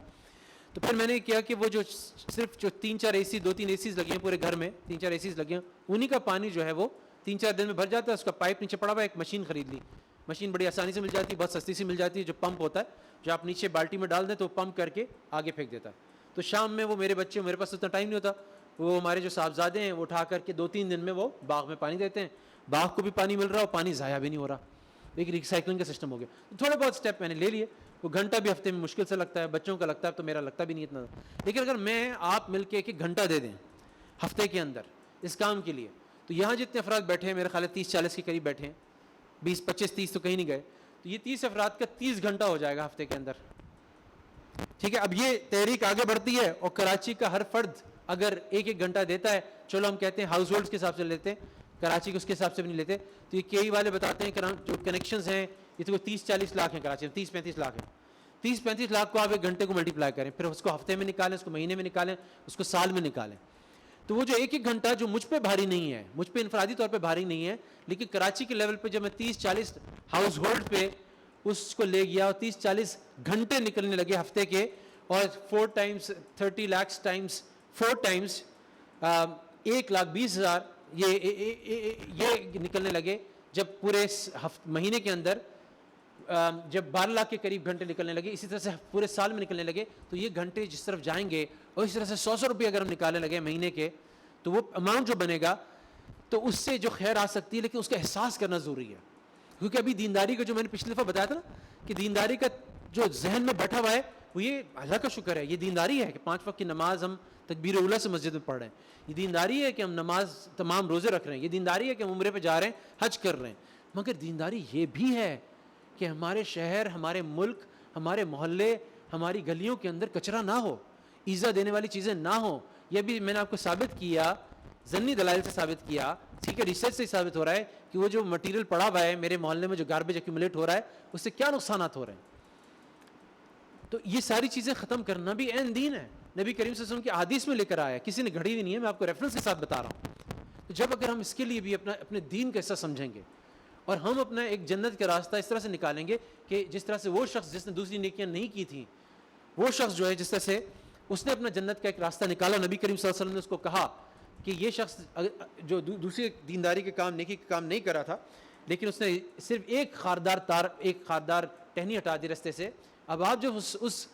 تو پھر میں نے کیا کہ وہ جو صرف جو 3-4 اے سی 2-3 اے سیز لگے ہیں پورے گھر میں, 3-4 اے سیز لگے ہیں, انہی کا پانی جو ہے وہ 3-4 دن میں بھر جاتا ہے. اس کا پائپ نیچے پڑا ہوا ہے, ایک مشین خرید لی. مشین بڑی آسانی سے مل جاتی ہے, بہت سستی سے مل جاتی ہے, جو پمپ ہوتا ہے, جو آپ نیچے بالٹی میں ڈال دیں تو وہ پمپ کر کے آگے پھینک دیتا ہے. تو شام میں وہ میرے بچے, میرے پاس اتنا ٹائم نہیں ہوتا, وہ ہمارے جو صاحبزادے ہیں وہ اٹھا کر کے 2-3 دن میں وہ باغ میں پانی دیتے ہیں. باغ کو بھی پانی مل رہا ہے اور پانی ضائع بھی نہیں ہو رہا. ایک ریسائکلنگ کا سسٹم ہو گیا. تو تھوڑے بہت اسٹیپ میں نے لے لیے. وہ گھنٹہ بھی ہفتے میں مشکل سے لگتا ہے, بچوں کا لگتا ہے, تو میرا لگتا بھی نہیں اتنا. لیکن اگر میں آپ مل کے 1 گھنٹہ دے دیں ہفتے کے اندر اس کام کے لیے, تو یہاں جتنے افراد بیٹھے ہیں, میرے خیال ہے 30-40 کے قریب بیٹھے ہیں, 20-25-30 تو کہیں نہیں گئے, تو یہ 30 افراد کا 30 گھنٹہ ہو جائے گا ہفتے کے اندر. ٹھیک ہے, اب یہ تحریک آگے بڑھتی ہے, اور کراچی کا ہر فرد اگر 1-1 گھنٹہ دیتا ہے, چلو ہم کہتے ہیں ہاؤس ہولڈس کے حساب سے لیتے ہیں, کراچی کے اس کے حساب سے بھی نہیں لیتے, تو یہ کئی والے بتاتے ہیں کہ جو کنیکشنز ہیں یہ تو 30-40 لاکھ ہیں کراچی میں, 30-35 لاکھ ہیں. 30-35 لاکھ کو آپ 1 گھنٹے کو ملٹیپلائی کریں, پھر اس کو ہفتے میں نکالیں, اس کو مہینے میں نکالیں, اس کو سال میں نکالیں. تو وہ جو 1-1 گھنٹہ جو مجھ پہ بھاری نہیں ہے, مجھ پہ انفرادی طور پہ بھاری نہیں ہے, لیکن کراچی کے لیول پہ جب میں 30-40 ہاؤس ہولڈ پہ اس کو لے گیا, اور 30-40 گھنٹے نکلنے لگے ہفتے کے, اور 4 ٹائمز 30 لاکھ ٹائمز 4 ٹائمز 1,20,000 یہ نکلنے لگے. جب پورے مہینے کے اندر جب 12 لاکھ کے قریب گھنٹے نکلنے لگے, اسی طرح سے پورے سال میں نکلنے لگے, تو یہ گھنٹے جس طرف جائیں گے, اور اس طرح سے 100 روپے اگر ہم نکالنے لگے مہینے کے, تو وہ اماؤنٹ جو بنے گا تو اس سے جو خیر آ سکتی ہے, لیکن اس کا احساس کرنا ضروری ہے. کیونکہ ابھی دینداری کا جو میں نے پچھلی دفعہ بتایا تھا نا, کہ دینداری کا جو ذہن میں بیٹھا ہوا ہے وہ یہ اللہ کا شکر ہے, یہ دینداری ہے کہ 5 وقت کی نماز ہم تکبیر اولیٰ سے مسجد میں پڑھ رہے ہیں. یہ دینداری ہے کہ ہم نماز تمام روزے رکھ رہے ہیں. یہ دینداری ہے کہ ہم عمرے پہ جا رہے ہیں, حج کر رہے ہیں. مگر دینداری یہ بھی ہے کہ ہمارے شہر, ہمارے ملک, ہمارے محلے, ہماری گلیوں کے اندر کچرا نہ ہو, ایذا دینے والی چیزیں نہ ہوں. یہ بھی میں نے آپ کو ثابت کیا, ضمنی دلائل سے ثابت کیا, ٹھیک ہے, ریسرچ سے ثابت ہو رہا ہے کہ وہ جو مٹیریل پڑا ہوا ہے میرے محلے میں, جو گاربیج ایکومولیٹ ہو رہا ہے, اس سے کیا نقصانات ہو رہے ہیں. تو یہ ساری چیزیں ختم کرنا بھی عین دین ہے. نبی کریم صلی اللہ علیہ وسلم کی احادیث میں لے کر آیا ہے, کسی نے گھڑی بھی نہیں ہے, میں آپ کو ریفرنس کے ساتھ بتا رہا ہوں. تو جب اگر ہم اس کے لیے بھی اپنے دین کا حصہ سمجھیں گے, اور ہم اپنا ایک جنت کا راستہ اس طرح سے نکالیں گے کہ جس طرح سے وہ شخص جس نے دوسری نیکیاں نہیں کی تھیں, وہ شخص جو ہے جس طرح سے اس نے اپنا جنت کا ایک راستہ نکالا, نبی کریم صلی اللہ علیہ وسلم نے اس کو کہا کہ یہ شخص جو دوسری دینداری کے کام, نیکی کے کام نہیں کرا تھا, لیکن اس نے صرف ایک خاردار ٹہنی ہٹا دی رستے سے. اب آپ جو اس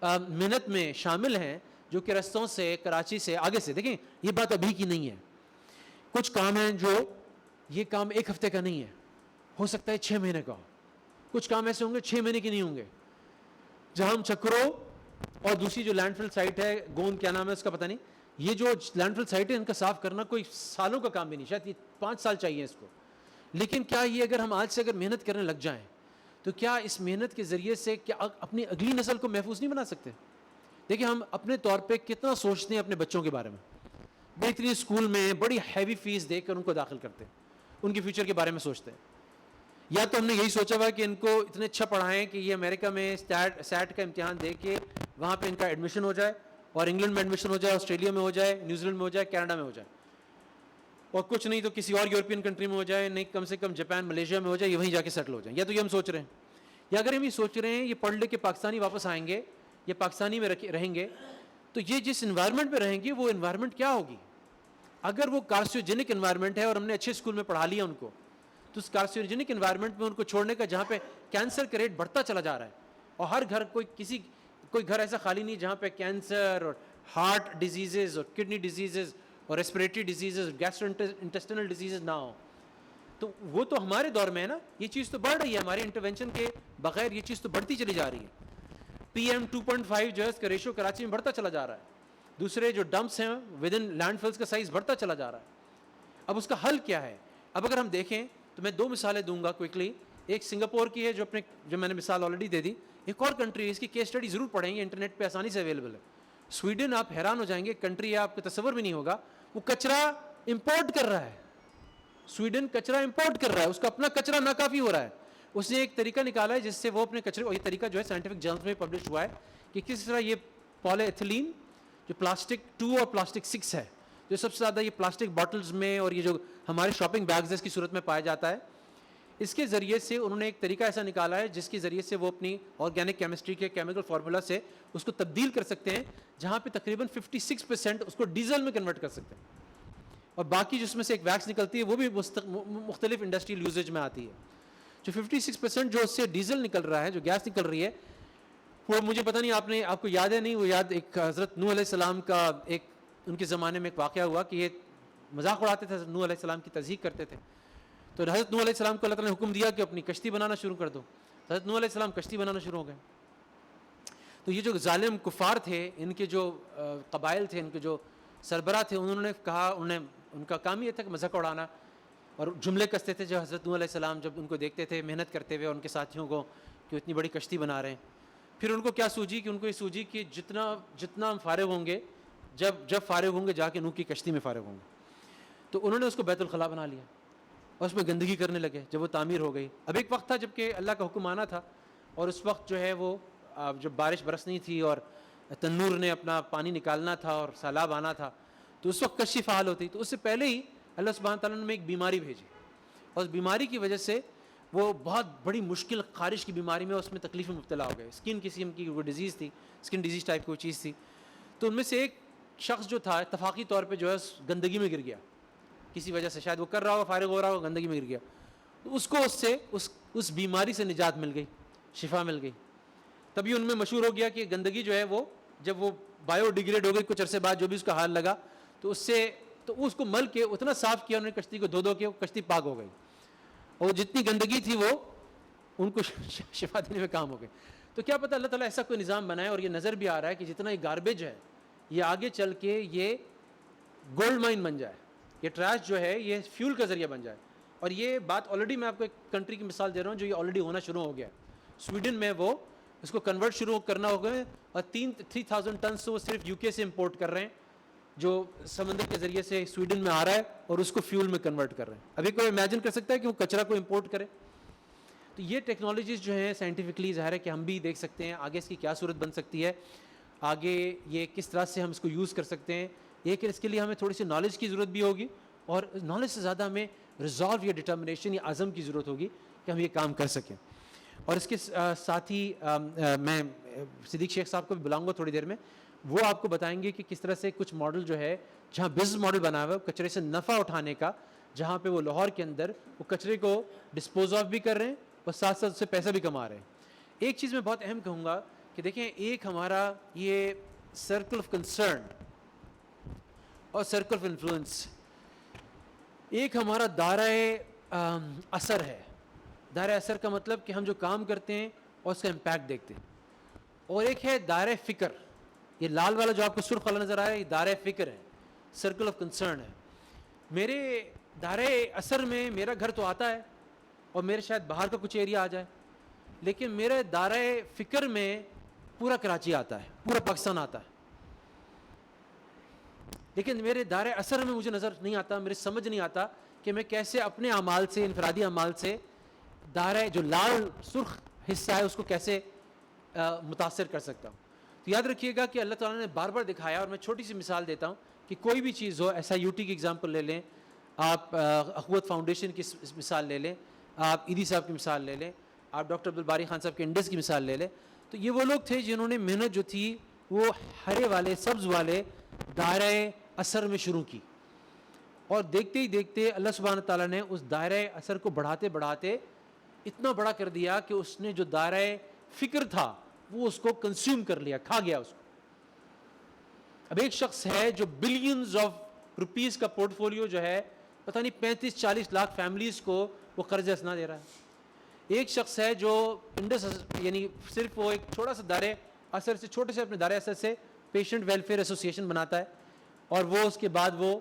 محنت میں شامل ہیں, جو کہ رستوں سے, کراچی سے, آگے سے, دیکھیں یہ بات ابھی کی نہیں ہے. کچھ کام ہیں جو یہ کام 1 ہفتے کا نہیں ہے, ہو سکتا ہے 6 مہینے کا ہو. کچھ کام ایسے ہوں گے 6 مہینے کے نہیں ہوں گے. جہاں ہم چکرو اور دوسری جو لینڈ فل سائٹ ہے, گوند کیا نام ہے اس کا پتہ نہیں, یہ جو لینڈ فل سائٹ ہے ان کا صاف کرنا کوئی سالوں کا کام بھی نہیں, شاید یہ 5 سال چاہیے اس کو. لیکن کیا یہ اگر ہم آج سے اگر محنت کرنے لگ جائیں, تو کیا اس محنت کے ذریعے سے کیا اپنی اگلی نسل کو محفوظ نہیں بنا سکتے؟ دیکھیں ہم اپنے طور پہ کتنا سوچتے ہیں اپنے بچوں کے بارے میں, بہترین اسکول میں بڑی ہیوی فیس دے کر ان کو داخل کرتے ہیں, ان کے فیوچر کے بارے میں سوچتے ہیں. یا تو ہم نے یہی سوچا ہوا کہ ان کو اتنے اچھا پڑھائیں کہ یہ امریکہ میں سیٹ کا امتحان دے کے وہاں پہ ان کا ایڈمیشن ہو جائے, اور انگلینڈ میں ایڈمیشن ہو جائے, آسٹریلیا میں ہو جائے, نیوزی لینڈ میں ہو جائے, کینیڈا میں ہو جائے, اور کچھ نہیں تو کسی اور یورپین کنٹری میں ہو جائے, نہیں کم سے کم جاپان, ملیشیا میں ہو جائے, یہ وہیں جا کے سیٹل ہو جائیں. یا تو یہ ہم سوچ رہے ہیں, یا اگر ہم یہ سوچ رہے ہیں یہ پڑھ لے کے پاکستانی واپس آئیں گے, یا پاکستانی میں رہیں گے, تو یہ جس انوائرمنٹ میں رہیں گے وہ انوائرمنٹ کیا ہوگی؟ اگر وہ کارسیوجینک انوائرمنٹ ہے اور ہم نے اچھے اسکول میں پڑھا لیا ان کو, تو اس کارسیوجینک انوائرمنٹ میں ان کو چھوڑنے کا, جہاں پہ کینسر کا ریٹ بڑھتا چلا جا رہا ہے, اور ہر گھر کوئی گھر ایسا خالی نہیں جہاں پہ کینسر اور ہارٹ ڈیزیزز اور کڈنی ڈیزیزز اور ریسپریٹری ڈیزیزز, گیسٹرو انٹسٹینل ڈیزیزز نہ ہوں. تو وہ تو ہمارے دور میں ہے نا, یہ چیز تو بڑھ رہی ہے, ہمارے انٹرونشن کے بغیر یہ چیز تو بڑھتی چلی جا رہی ہے. PM 2.5 جو ہے اس کا ریشو کراچی میں بڑھتا چلا جا رہا ہے. دوسرے جو ڈمپس ہیں ود ان لینڈ فلس کا سائز بڑھتا چلا جا رہا ہے. اب اس کا حل کیا ہے؟ اب اگر ہم دیکھیں تو میں 2 مثالیں دوں گا کوئکلی. ایک سنگاپور کی ہے جو میں نے مثال آلریڈی دے دی. ایک اور کنٹری ہے, اس کی کیس اسٹڈی ضرور پڑھیں گے, انٹرنیٹ پہ آسانی سے اویلیبل ہے. سویڈن, آپ حیران ہو جائیں گے, کنٹری ہے آپ کو تصور بھی نہیں ہوگا, وہ کچرا امپورٹ کر رہا ہے. سویڈن کچرا امپورٹ کر رہا ہے, اس کا اپنا کچرا ناکافی ہو رہا ہے, اس نے ایک طریقہ نکالا ہے جس سے وہ اپنے کچرے, اور یہ طریقہ جو ہے سائنٹیفک جرنل میں پبلش ہوا ہے کہ کس طرح یہ پولی ایتھلین جو پلاسٹک 2 اور پلاسٹک 6 ہے, جو سب سے زیادہ یہ پلاسٹک باٹلز میں اور یہ جو ہمارے شاپنگ بیگز کی صورت میں پایا جاتا ہے, اس کے ذریعے سے انہوں نے ایک طریقہ ایسا نکالا ہے جس کے ذریعے سے وہ اپنی آرگینک کیمسٹری کے کیمیکل فارمولا سے اس کو تبدیل کر سکتے ہیں, جہاں پہ تقریباً 56% اس کو ڈیزل میں کنورٹ کر سکتے ہیں, اور باقی جس میں سے ایک ویکس نکلتی ہے وہ بھی مختلف انڈسٹریل یوزیج میں آتی ہے. جو 56% جو اس سے ڈیزل نکل رہا ہے, جو گیس نکل رہی ہے, وہ مجھے پتہ نہیں آپ کو یاد ہے نہیں, وہ یاد ایک حضرت نوح علیہ السلام کا ایک ان کے زمانے میں ایک واقعہ ہوا کہ یہ مذاق اڑاتے تھے, حضرت نوح علیہ السلام کی تضحیق کرتے تھے. تو حضرت نوح علیہ السلام کو اللہ تعالیٰ نے حکم دیا کہ اپنی کشتی بنانا شروع کر دو. حضرت نوح علیہ السلام کشتی بنانا شروع ہو گئے. تو یہ جو ظالم کفار تھے, ان کے جو قبائل تھے, ان کے جو سربراہ تھے, انہوں نے کہا, ان کا کام یہ تھا کہ مذاق اڑانا اور جملے کستے تھے جو حضرت نوح علیہ السلام جب ان کو دیکھتے تھے محنت کرتے ہوئے ان کے ساتھیوں کو کہ اتنی بڑی کشتی بنا رہے ہیں. پھر ان کو کیا سوجی کہ ان کو یہ سوجی کہ جتنا ہم فارغ ہوں گے, جب فارغ ہوں گے جا کے نوح کی کشتی میں فارغ ہوں گے. تو انہوں نے اس کو بیت الخلاء بنا لیا اور اس میں گندگی کرنے لگے جب وہ تعمیر ہو گئی. اب ایک وقت تھا جب کہ اللہ کا حکم آنا تھا, اور اس وقت جو ہے وہ جب بارش برسنی تھی اور تنور نے اپنا پانی نکالنا تھا اور سیلاب آنا تھا, تو اس وقت کشتی فعال ہوتی. تو اس سے پہلے ہی اللہ سبحانہ تعالیٰ نے ایک بیماری بھیجی, اور اس بیماری کی وجہ سے وہ بہت بڑی مشکل خارش کی بیماری میں اس میں تکلیف میں مبتلا ہو گئے. اسکن قسم کی وہ ڈیزیز تھی, اسکن ڈیزیز ٹائپ کی وہ چیز تھی. تو ان میں سے ایک شخص جو تھا اتفاقی طور پہ جو ہے گندگی میں گر گیا کسی وجہ سے, شاید وہ کر رہا ہو, فارغ ہو رہا ہو, گندگی میں گر گیا. تو اس کو اس بیماری سے نجات مل گئی, شفا مل گئی. تبھی ان میں مشہور ہو گیا کہ گندگی جو ہے وہ جب وہ بایو ڈیگریڈ ہو گئی کچھ عرصے بعد, جو بھی اس کا حال لگا, تو اس کو مل کے اتنا صاف کیا انہوں نے کشتی کو دھو کے, وہ کشتی پاک ہو گئی, اور جتنی گندگی تھی وہ ان کو شفا دینے میں کام ہو گئی. تو کیا پتہ اللہ تعالیٰ ایسا کوئی نظام بنائے, اور یہ نظر بھی آ رہا ہے کہ جتنا یہ گاربیج ہے یہ آگے چل کے یہ گولڈ مائن بن جائے, یہ ٹریش جو ہے یہ فیول کا ذریعہ بن جائے. اور یہ بات آلریڈی میں آپ کو ایک کنٹری کی مثال دے رہا ہوں جو یہ آلریڈی ہونا شروع ہو گیا ہے. سویڈن میں وہ اس کو کنورٹ شروع کرنا ہو گئے, اور 3,000 ٹنس وہ صرف UK سے امپورٹ کر رہے ہیں, جو سمندر کے ذریعے سے سویڈن میں آ رہا ہے, اور اس کو فیول میں کنورٹ کر رہے ہیں. ابھی کوئی امیجن کر سکتا ہے کہ وہ کچرا کو امپورٹ کرے؟ تو یہ ٹیکنالوجیز جو ہیں سائنٹیفکلی ظاہر ہے کہ ہم بھی دیکھ سکتے ہیں آگے اس کی کیا صورت بن سکتی ہے, آگے یہ کس طرح سے ہم اس کو یوز کر سکتے ہیں. لیکن اس کے لیے ہمیں تھوڑی سی نالج کی ضرورت بھی ہوگی, اور نالج سے زیادہ ہمیں ریزالو یا ڈٹرمنیشن یا عزم کی ضرورت ہوگی کہ ہم یہ کام کر سکیں. اور اس کے ساتھ ہی میں صدیق شیخ صاحب کو بھی بلاؤں گا تھوڑی دیر میں, وہ آپ کو بتائیں گے کہ کس طرح سے کچھ ماڈل جو ہے جہاں بزنس ماڈل بنا ہوا ہے کچرے سے نفع اٹھانے کا, جہاں پہ وہ لاہور کے اندر وہ کچرے کو ڈسپوز آف بھی کر رہے ہیں اور ساتھ ساتھ اس سے پیسہ بھی کما رہے ہیں. ایک چیز میں بہت اہم کہوں گا کہ دیکھیں, ایک ہمارا یہ سرکل آف کنسرن اور سرکل آف انفلوئنس, ایک ہمارا دائرۂ اثر ہے. دائرۂ اثر کا مطلب کہ ہم جو کام کرتے ہیں اور اس کا امپیکٹ دیکھتے ہیں, اور ایک ہے دائرۂ فکر. یہ لال والا جو آپ کو سرخ والا نظر آ رہا ہے یہ دائرۂ فکر ہے, سرکل آف کنسرن ہے. میرے دائرۂ اثر میں میرا گھر تو آتا ہے اور میرے شاید باہر کا کچھ ایریا آ جائے, لیکن میرے دائرۂ فکر میں پورا کراچی آتا ہے, پورا پاکستان آتا ہے. لیکن میرے دائرۂ اثر میں مجھے نظر نہیں آتا, میرے سمجھ نہیں آتا کہ میں کیسے اپنے اعمال سے, انفرادی اعمال سے دائرۂ جو لال سرخ حصہ ہے اس کو کیسے متاثر کر سکتا ہوں. تو یاد رکھیے گا کہ اللہ تعالیٰ نے بار بار دکھایا, اور میں چھوٹی سی مثال دیتا ہوں کہ کوئی بھی چیز ہو, SIUT کی ایگزامپل لے لیں آپ, اخوت فاؤنڈیشن کی مثال لے لیں آپ, ایدی صاحب کی مثال لے لیں آپ, ڈاکٹر عبدالباری خان صاحب کے انڈس کی مثال لے لیں. تو یہ وہ لوگ تھے جنہوں نے محنت جو تھی وہ ہرے والے سبز والے دائرۂ اثر میں شروع کی, اور دیکھتے ہی دیکھتے اللہ سبحانہ تعالیٰ نے اس دائرۂ اثر کو بڑھاتے بڑھاتے اتنا بڑا کر دیا کہ اس نے جو دائرۂ فکر تھا وہ اس کو کنزیوم کر لیا, کھا گیا اس کو. اب ایک شخص ہے جو بلینز آف روپیز کا پورٹ فولیو جو ہے پتہ نہیں 35-40 لاکھ فیملیز کو وہ قرض حسنہ دے رہا ہے. ایک شخص ہے جو انڈس یعنی صرف وہ ایک تھوڑا سا دائرۂ اثر سے, چھوٹے سے اپنے دائرۂ اثر سے پیشنٹ ویلفیئر ایسوسیشن بناتا ہے, اور وہ اس کے بعد وہ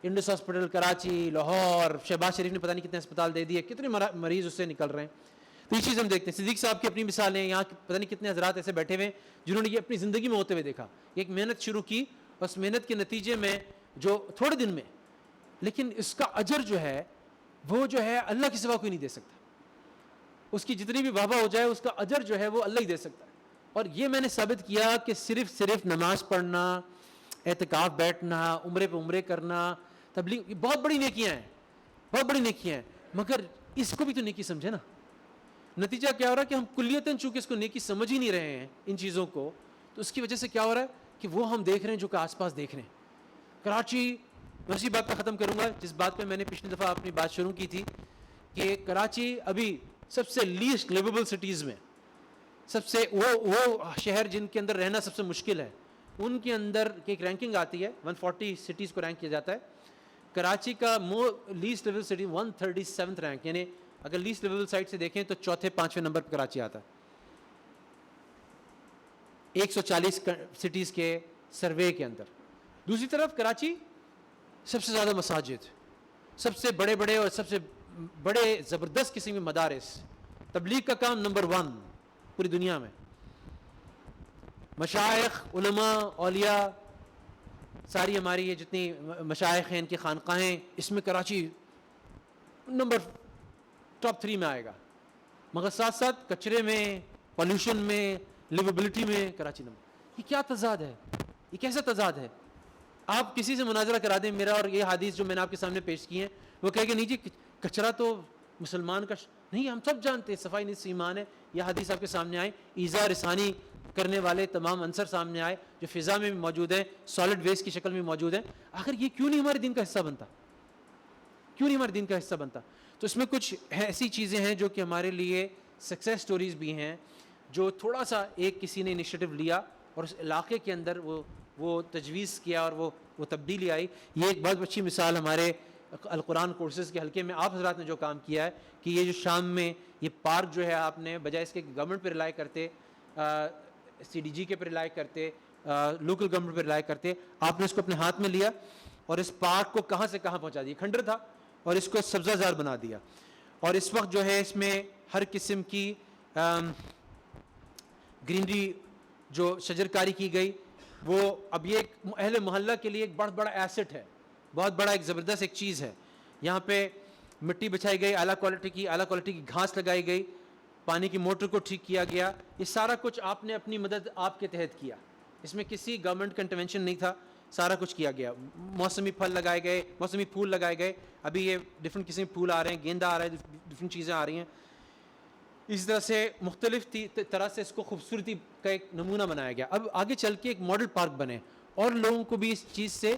انڈس ہاسپٹل کراچی, لاہور, شہباز شریف نے پتہ نہیں کتنے اسپتال دے دیے, کتنے مریض اس سے نکل رہے ہیں. تو یہ چیز ہم دیکھتے ہیں. صدیق صاحب کی اپنی مثالیں, یہاں پتہ نہیں کتنے حضرات ایسے بیٹھے ہوئے جنہوں نے یہ اپنی زندگی میں ہوتے ہوئے دیکھا. ایک محنت شروع کی, اور اس محنت کے نتیجے میں جو تھوڑے دن میں, لیکن اس کا اجر جو ہے وہ جو ہے اللہ کے سوا کوئی نہیں دے سکتا. اس کی جتنی بھی واہ ہو جائے اس کا اجر جو ہے وہ اللہ ہی دے سکتا ہے. اور یہ میں نے ثابت کیا کہ صرف نماز پڑھنا, اعتکاف بیٹھنا, عمرے پہ عمرے کرنا, تبلیغ, یہ بہت بڑی نیکیاں ہیں, بہت بڑی نیکیاں ہیں, مگر اس کو بھی تو نیکی سمجھے نا. نتیجہ کیا ہو رہا ہے کہ ہم کلیتاً چونکہ اس کو نیکی سمجھ ہی نہیں رہے ہیں ان چیزوں کو, تو اس کی وجہ سے کیا ہو رہا ہے کہ وہ ہم دیکھ رہے ہیں جو کہ آس پاس دیکھ رہے ہیں. کراچی, میں اسی بات پہ ختم کروں گا جس بات پہ میں نے پچھلی دفعہ اپنی بات شروع کی تھی, کہ کراچی ابھی سب سے لیسٹ لیویبل سٹیز میں, سب سے وہ شہر جن کے اندر رہنا سب سے مشکل ہے, ان کے اندر ایک رینکنگ آتی ہے, 140 سٹیز کو رینک کیا جاتا ہے. کراچی کا لیسٹ لیول سٹی 137 رینک, یعنی اگر لیسٹ لیول سائٹ سے دیکھیں تو چوتھے 5ویں نمبر پہ کراچی آتا ہے 140 سٹیز کے سروے کے اندر. دوسری طرف کراچی سب سے زیادہ مساجد, سب سے بڑے اور سب سے بڑے زبردست قسم کے مدارس, تبلیغ کا کام نمبر 1 پوری دنیا میں, مشائخ, علماء, اولیاء, ساری ہماری یہ جتنی مشائخ ہیں ان کی خانقاہیں, اس میں کراچی نمبر ٹاپ 3 میں آئے گا. مگر ساتھ ساتھ کچرے میں, پالوشن میں, لیویبلٹی میں کراچی نمبر. یہ کیا تضاد ہے, یہ کیسا تضاد ہے؟ آپ کسی سے مناظرہ کرا دیں میرا اور یہ حدیث جو میں نے آپ کے سامنے پیش کی ہیں, وہ کہے کہ نہیں جی کچرا تو مسلمان کا نہیں, ہم سب جانتے ہیں صفائی نصف ایمان ہے. یہ حدیث آپ کے سامنے آئے, ایذا رسانی کرنے والے تمام عنصر سامنے آئے جو فضا میں بھی موجود ہیں, سالڈ ویسٹ کی شکل میں موجود ہیں. آخر یہ کیوں نہیں ہمارے دین کا حصہ بنتا, کیوں نہیں ہمارے دین کا حصہ بنتا؟ تو اس میں کچھ ایسی چیزیں ہیں جو کہ ہمارے لیے سکسیس سٹوریز بھی ہیں, جو تھوڑا سا ایک کسی نے انیشیٹو لیا اور اس علاقے کے اندر وہ تجویز کیا اور وہ تبدیلی آئی. یہ ایک بہت اچھی مثال ہمارے القرآن کورسز کے حلقے میں آپ حضرات نے جو کام کیا ہے, کہ یہ جو شام میں یہ پارک جو ہے, آپ نے بجائے اس کے گورنمنٹ پہ ریلائی کرتے, سی ڈی جی کے پہ ریلائی کرتے, لوکل گورنمنٹ پہ ریلائی کرتے, آپ نے اس کو اپنے ہاتھ میں لیا اور اس پارک کو کہاں سے کہاں پہنچا دیا. کھنڈر تھا اور اس کو سبزہ زار بنا دیا, اور اس وقت جو ہے اس میں ہر قسم کی گرینری جو شجرکاری کی گئی, وہ اب یہ ایک اہل محلہ کے لیے ایک بہت بڑا ایسٹ ہے, بہت بڑا ایک زبردست ایک چیز ہے. یہاں پہ مٹی بچھائی گئی, اعلیٰ کوالٹی کی گھاس لگائی گئی, پانی کی موٹر کو ٹھیک کیا گیا. یہ سارا کچھ آپ نے اپنی مدد آپ کے تحت کیا, اس میں کسی گورنمنٹ کا انٹرونشن نہیں تھا, سارا کچھ کیا گیا. موسمی پھل لگائے گئے, موسمی پھول لگائے گئے, ابھی یہ ڈفرینٹ قسم کے پھول آ رہے ہیں, گیندا آ رہا ہے, ڈفرینٹ چیزیں آ رہی ہیں. اس طرح سے مختلف طرح سے اس کو خوبصورتی کا ایک نمونہ بنایا گیا. اب آگے چل کے ایک ماڈل پارک بنے اور لوگوں کو بھی اس چیز سے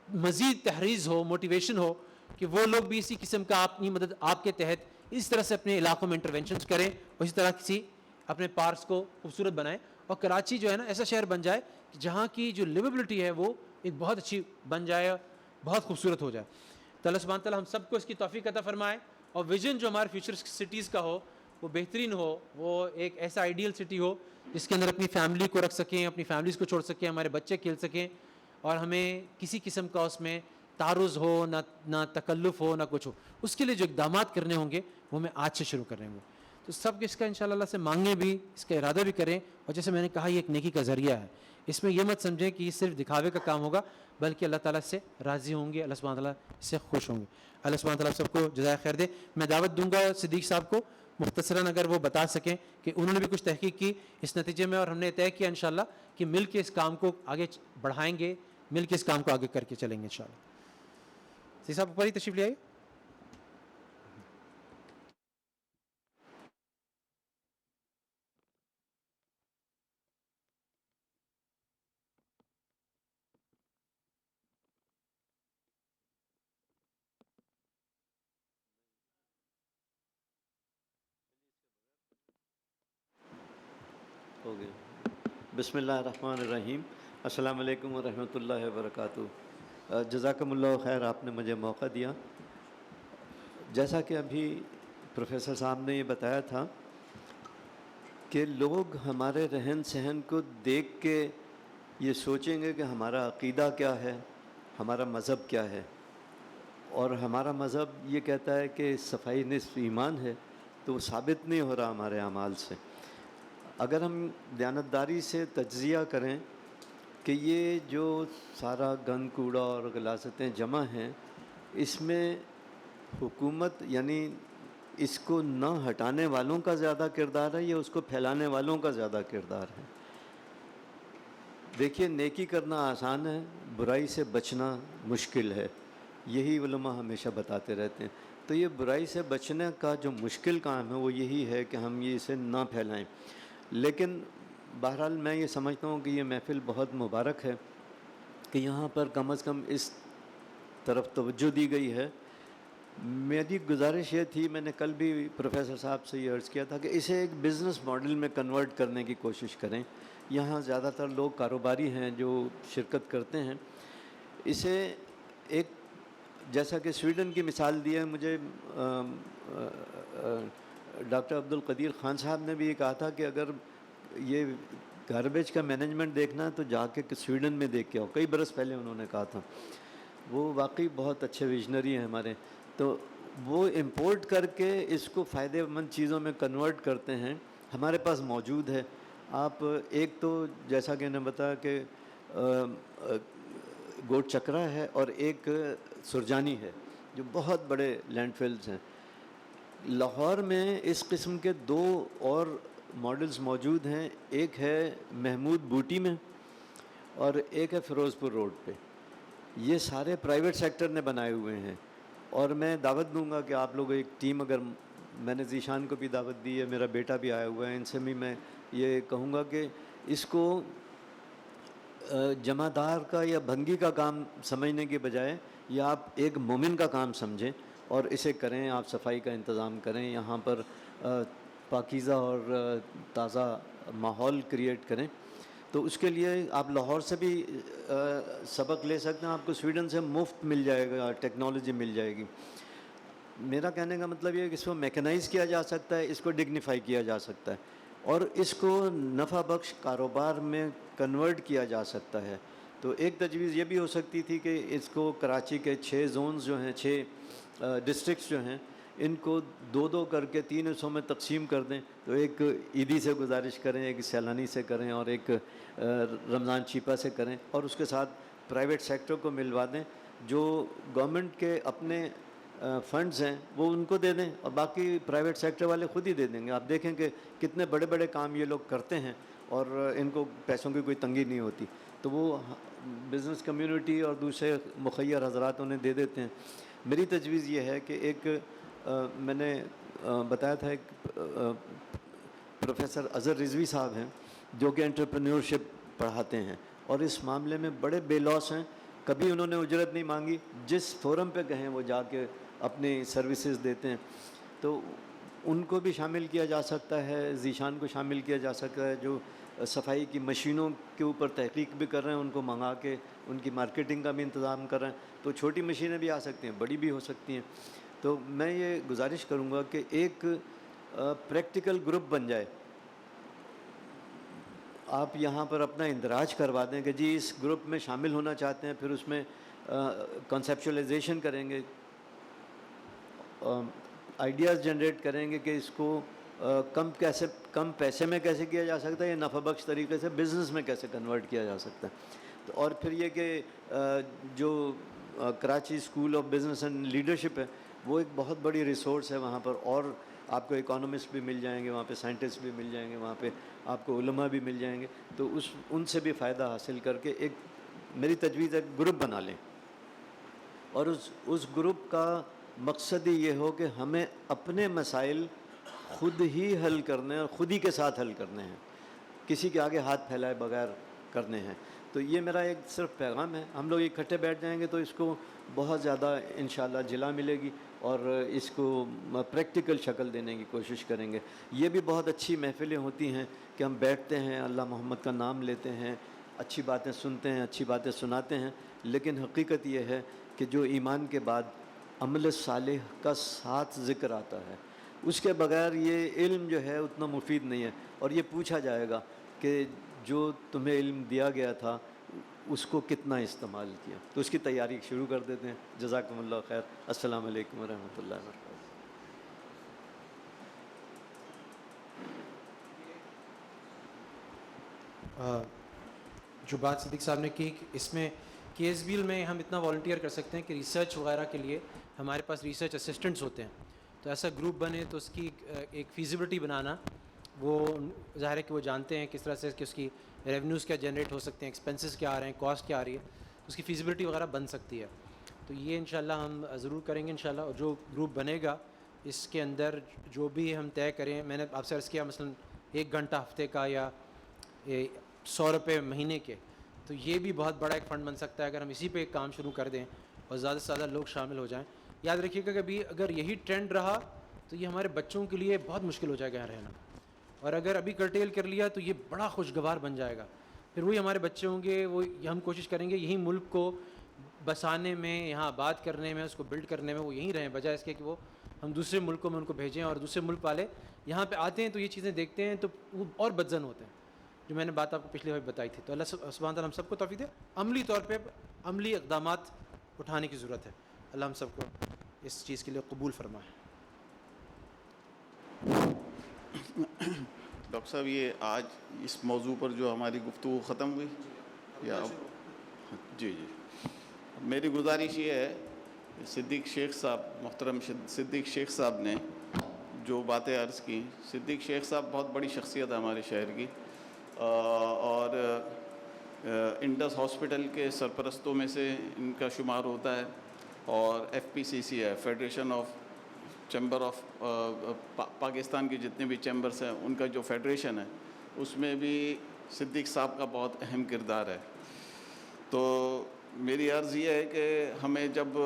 مزید تحریض ہو, موٹیویشن ہو, کہ وہ لوگ بھی اسی قسم کا اپنی مدد آپ کے تحت اس طرح سے اپنے علاقوں میں انٹرونشنز کریں, اور اسی طرح کسی اپنے پارکس کو خوبصورت بنائیں. اور کراچی جو ہے نا ایسا شہر بن جائے کہ جہاں کی جو لیویبلٹی ہے وہ ایک بہت اچھی بن جائے, بہت خوبصورت ہو جائے. تو اللہ سبحانہ تعالیٰ ہم سب کو اس کی توفیق عطا فرمائے, اور ویژن جو ہمارے فیوچر سٹیز کا ہو وہ بہترین ہو, وہ ایک ایسا آئیڈیل سٹی ہو جس کے اندر اپنی فیملی کو رکھ سکیں, اپنی فیملیز کو چھوڑ سکیں, ہمارے بچے کھیل سکیں, اور ہمیں کسی قسم کا اس میں تعرض ہو, نہ تکلف ہو, نہ کچھ ہو. اس کے لیے جو اقدامات کرنے ہوں گے وہ ہمیں آج سے شروع کرنے ہوں گے. تو سب اس کا انشاءاللہ اللہ سے مانگیں بھی, اس کا ارادہ بھی کریں, اور جیسے میں نے کہا یہ ایک نیکی کا ذریعہ ہے. اس میں یہ مت سمجھیں کہ یہ صرف دکھاوے کا کام ہوگا, بلکہ اللہ تعالیٰ سے راضی ہوں گے, اللہ سبحانہ تعالیٰ اس سے خوش ہوں گے. اللہ سبحانہ تعالیٰ سب کو جزائے خیر دے. میں دعوت دوں گا صدیق صاحب کو مختصراً اگر وہ بتا سکیں کہ انہوں نے بھی کچھ تحقیق کی اس نتیجے میں, اور ہم نے طے کیا انشاءاللہ کہ مل کے اس کام کو آگے بڑھائیں گے, مل کے اس کام کو آگے کر کے چلیں گے انشاءاللہ. صدیق صاحب اوپر ہی تشریف لے آئیے. ہو گیا. بسم اللہ الرحمن الرحیم. السلام علیکم ورحمۃ اللہ وبرکاتہ. جزاکم اللہ خیر, آپ نے مجھے موقع دیا. جیسا کہ ابھی پروفیسر صاحب نے یہ بتایا تھا کہ لوگ ہمارے رہن سہن کو دیکھ کے یہ سوچیں گے کہ ہمارا عقیدہ کیا ہے, ہمارا مذہب کیا ہے, اور ہمارا مذہب یہ کہتا ہے کہ صفائی نصف ایمان ہے, تو وہ ثابت نہیں ہو رہا ہمارے اعمال سے. اگر ہم دیانتداری سے تجزیہ کریں کہ یہ جو سارا گند کوڑا اور غلاظتیں جمع ہیں, اس میں حکومت یعنی اس کو نہ ہٹانے والوں کا زیادہ کردار ہے یا اس کو پھیلانے والوں کا زیادہ کردار ہے؟ دیکھیے نیکی کرنا آسان ہے، برائی سے بچنا مشکل ہے، یہی علماء ہمیشہ بتاتے رہتے ہیں۔ تو یہ برائی سے بچنے کا جو مشکل کام ہے وہ یہی ہے کہ ہم یہ اسے نہ پھیلائیں۔ لیکن بہرحال میں یہ سمجھتا ہوں کہ یہ محفل بہت مبارک ہے کہ یہاں پر کم از کم اس طرف توجہ دی گئی ہے۔ میری گزارش یہ تھی، میں نے کل بھی پروفیسر صاحب سے یہ عرض کیا تھا کہ اسے ایک بزنس ماڈل میں کنورٹ کرنے کی کوشش کریں۔ یہاں زیادہ تر لوگ کاروباری ہیں جو شرکت کرتے ہیں، اسے ایک جیسا کہ سویڈن کی مثال دی ہے، مجھے ڈاکٹر عبدالقدیر خان صاحب نے بھی یہ کہا تھا کہ اگر یہ گاربیج کا مینجمنٹ دیکھنا ہے تو جا کے سویڈن میں دیکھ کے آؤ، کئی برس پہلے انہوں نے کہا تھا۔ وہ واقعی بہت اچھے ویژنری ہیں ہمارے، تو وہ امپورٹ کر کے اس کو فائدہ مند چیزوں میں کنورٹ کرتے ہیں، ہمارے پاس موجود ہے۔ آپ ایک تو جیسا کہ نے بتایا کہ گوٹ چکرا ہے اور ایک سرجانی ہے جو بہت بڑے لینڈ فلز ہیں۔ لاہور میں اس قسم کے 2 اور ماڈلز موجود ہیں، ایک ہے محمود بوٹی میں اور ایک ہے فیروز پور روڈ پہ۔ یہ سارے پرائیویٹ سیکٹر نے بنائے ہوئے ہیں، اور میں دعوت دوں گا کہ آپ لوگ ایک ٹیم، اگر میں نے ذیشان کو بھی دعوت دی ہے، میرا بیٹا بھی آیا ہوا ہے، ان سے بھی میں یہ کہوں گا کہ اس کو جمع دار کا یا بھنگی کا کام سمجھنے کے بجائے یہ آپ ایک مومن کا کام سمجھیں اور اسے کریں۔ آپ صفائی کا انتظام کریں، یہاں پر پاکیزہ اور تازہ ماحول کریٹ کریں۔ تو اس کے لیے آپ لاہور سے بھی سبق لے سکتے ہیں، آپ کو سویڈن سے مفت مل جائے گا، ٹیکنالوجی مل جائے گی۔ میرا کہنے کا مطلب یہ ہے کہ اس کو میکنائز کیا جا سکتا ہے، اس کو ڈگنیفائی کیا جا سکتا ہے، اور اس کو نفع بخش کاروبار میں کنورٹ کیا جا سکتا ہے۔ تو ایک تجویز یہ بھی ہو سکتی تھی کہ اس کو کراچی کے 6 زونز جو ہیں، 6 ڈسٹرکٹس جو ہیں، ان کو 2 کر کے 3 حصوں میں تقسیم کر دیں۔ تو ایک عیدی سے گزارش کریں، ایک سیلانی سے کریں، اور ایک رمضان چیپا سے کریں، اور اس کے ساتھ پرائیویٹ سیکٹر کو ملوا دیں۔ جو گورنمنٹ کے اپنے فنڈز ہیں وہ ان کو دے دیں، اور باقی پرائیویٹ سیکٹر والے خود ہی دے دیں گے۔ آپ دیکھیں کہ کتنے بڑے بڑے کام یہ لوگ کرتے ہیں اور ان کو پیسوں کی کوئی تنگی نہیں ہوتی، تو وہ بزنس کمیونٹی اور دوسرے مخیر حضرات انہیں دے دیتے ہیں۔ میری تجویز یہ ہے کہ ایک میں نے بتایا تھا، ایک پروفیسر اظہر رضوی صاحب ہیں جو کہ انٹرپرینیورشپ پڑھاتے ہیں، اور اس معاملے میں بڑے بے لوس ہیں، کبھی انہوں نے اجرت نہیں مانگی، جس فورم پہ کہیں وہ جا کے اپنی سروسز دیتے ہیں۔ تو ان کو بھی شامل کیا جا سکتا ہے، ذیشان کو شامل کیا جا سکتا ہے، جو صفائی کی مشینوں کے اوپر تحقیق بھی کر رہے ہیں، ان کو منگا کے ان کی مارکیٹنگ کا بھی انتظام کر رہے ہیں۔ تو چھوٹی مشینیں بھی آ سکتی ہیں، بڑی بھی ہو سکتی ہیں۔ تو میں یہ گزارش کروں گا کہ ایک پریکٹیکل گروپ بن جائے، آپ یہاں پر اپنا اندراج کروا دیں کہ جی اس گروپ میں شامل ہونا چاہتے ہیں، پھر اس میں کنسیپچولائزیشن کریں گے، آئیڈیاز جنریٹ کریں گے کہ اس کو کم پیسے میں کیسے کیا جا سکتا ہے، یا نفع بخش طریقے سے بزنس میں کیسے کنورٹ کیا جا سکتا ہے۔ تو اور پھر یہ کہ جو Karachi school of business and leadership ہے، وہ ایک بہت بڑی ریسورس ہے وہاں پر، اور آپ کو اکانومسٹ بھی مل جائیں گے وہاں پہ، سائنٹسٹ بھی مل جائیں گے وہاں پہ، آپ کو علماء بھی مل جائیں گے۔ تو ان سے بھی فائدہ حاصل کر کے ایک میری تجویز ایک گروپ بنا لیں، اور اس گروپ کا مقصد ہی یہ ہو کہ ہمیں اپنے مسائل خود ہی حل کرنے ہیں، اور خود ہی کے ساتھ حل کرنے ہیں، کسی کے آگے ہاتھ پھیلائے بغیر کرنے ہیں۔ تو یہ میرا ایک صرف پیغام ہے۔ ہم لوگ اکٹھے بیٹھ جائیں گے تو اس کو بہت زیادہ انشاءاللہ جلا ملے گی، اور اس کو پریکٹیکل شکل دینے کی کوشش کریں گے۔ یہ بھی بہت اچھی محفلیں ہوتی ہیں کہ ہم بیٹھتے ہیں، اللہ محمد کا نام لیتے ہیں، اچھی باتیں سنتے ہیں، اچھی باتیں سناتے ہیں، لیکن حقیقت یہ ہے کہ جو ایمان کے بعد عمل صالح کا ساتھ ذکر آتا ہے، اس کے بغیر یہ علم جو ہے اتنا مفید نہیں ہے۔ اور یہ پوچھا جائے گا کہ جو تمہیں علم دیا گیا تھا اس کو کتنا استعمال کیا۔ تو اس کی تیاری شروع کر دیتے ہیں۔ جزاکم اللہ خیر۔ السلام علیکم ورحمۃ اللہ وبرکاتہ۔ جو بات صدیق صاحب نے کی، اس میں کے ایس بی ایل میں ہم اتنا والنٹیئر کر سکتے ہیں کہ ریسرچ وغیرہ کے لیے ہمارے پاس ریسرچ اسسٹنٹس ہوتے ہیں، تو ایسا گروپ بنے تو اس کی ایک فیزیبلٹی بنانا، وہ ظاہر ہے کہ وہ جانتے ہیں کس طرح سے کہ اس کی ریونیوز کیا جنریٹ ہو سکتے ہیں، ایکسپینسز کیا آ رہے ہیں، کاسٹ کیا آ رہی ہے، اس کی فیزیبلٹی وغیرہ بن سکتی ہے. تو یہ انشاءاللہ ہم ضرور کریں گے انشاءاللہ. اور جو گروپ بنے گا اس کے اندر جو بھی ہم طے کریں، میں نے آپ سے عرض کیا مثلا 1 گھنٹہ ہفتے کا یا 100 روپے مہینے کے، تو یہ بھی بہت بڑا ایک فنڈ بن سکتا ہے اگر ہم اسی پہ ایک کام شروع کر دیں اور زیادہ سے زیادہ لوگ شامل ہو جائیں. یاد رکھیے گا کہ ابھی اگر یہی ٹرینڈ رہا تو یہ ہمارے بچوں کے لیے بہت مشکل ہو جائے گا یہاں رہنا، اور اگر ابھی کرٹیل کر لیا تو یہ بڑا خوشگوار بن جائے گا. پھر وہی ہمارے بچے ہوں گے، وہ ہم کوشش کریں گے یہی ملک کو بسانے میں، یہاں آباد کرنے میں، اس کو بلڈ کرنے میں وہ یہیں رہیں، بجائے اس کے کہ وہ ہم دوسرے ملکوں میں ان کو بھیجیں، اور دوسرے ملک والے یہاں پہ آتے ہیں تو یہ چیزیں دیکھتے ہیں تو وہ اور بدزن ہوتے ہیں، جو میں نے بات آپ کو پچھلی بار بتائی تھی. تو اللہ سبحانہ تعالیٰ ہم سب کو توفیق دے. عملی طور پہ عملی اقدامات اٹھانے کی ضرورت ہے. اللہ ہم سب کو اس چیز کے لیے قبول فرمائے. ڈاکٹر صاحب، یہ آج اس موضوع پر جو ہماری گفتگو ختم ہوئی یا جی میری گزارش یہ ہے، صدیق شیخ صاحب، محترم صدیق شیخ صاحب نے جو باتیں عرض کی، صدیق شیخ صاحب بہت بڑی شخصیت ہے ہمارے شہر کی، اور انڈس ہاسپٹل کے سرپرستوں میں سے ان کا شمار ہوتا ہے، اور FPCC ہے، federation of chamber of Pakistan کے جتنے بھی چیمبرس ہیں ان کا جو فیڈریشن ہے اس میں بھی صدیق صاحب کا بہت اہم کردار ہے. تو میری عرض یہ ہے کہ ہمیں جب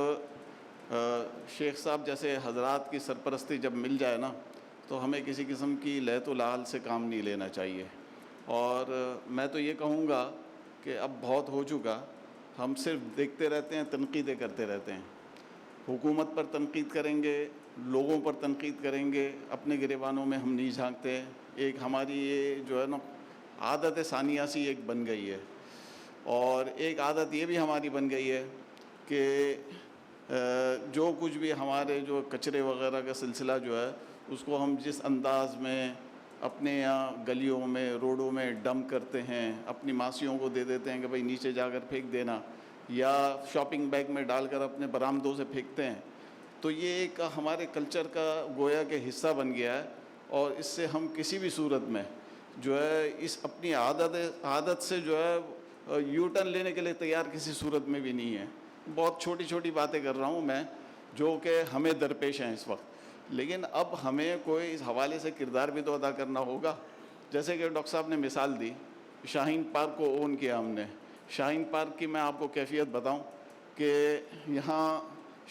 شیخ صاحب جیسے حضرات کی سرپرستی جب مل جائے نا تو ہمیں کسی قسم کی لہت و لعل سے کام نہیں لینا چاہیے. اور میں تو یہ کہوں گا کہ اب بہت ہو چکا، ہم صرف دیکھتے رہتے ہیں، تنقیدیں کرتے رہتے ہیں. حکومت پر تنقید کریں گے، لوگوں پر تنقید کریں گے، اپنے گریبانوں میں ہم نہیں جھانکتے. ایک ہماری یہ جو ہے نا عادت ثانیہ سی ایک بن گئی ہے، اور ایک عادت یہ بھی ہماری بن گئی ہے کہ جو کچھ بھی ہمارے جو کچرے وغیرہ کا سلسلہ جو ہے اس کو ہم جس انداز میں اپنے یہاں گلیوں میں، روڈوں میں ڈمپ کرتے ہیں، اپنی ماسیوں کو دے دیتے ہیں کہ بھئی نیچے جا کر پھینک دینا، یا شاپنگ بیگ میں ڈال کر اپنے برآمدوں سے پھینکتے ہیں. تو یہ ایک ہمارے کلچر کا گویا کہ حصہ بن گیا ہے، اور اس سے ہم کسی بھی صورت میں جو ہے اس اپنی عادت سے جو ہے یو ٹرن لینے کے لیے تیار کسی صورت میں بھی نہیں ہے. بہت چھوٹی چھوٹی باتیں کر رہا ہوں میں جو کہ ہمیں درپیش ہیں اس وقت، لیکن اب ہمیں کوئی اس حوالے سے کردار بھی تو ادا کرنا ہوگا. جیسے کہ ڈاکٹر صاحب نے مثال دی، شاہین پارک کو اون کیا ہم نے. شاہین پارک کی میں آپ کو کیفیت بتاؤں کہ یہاں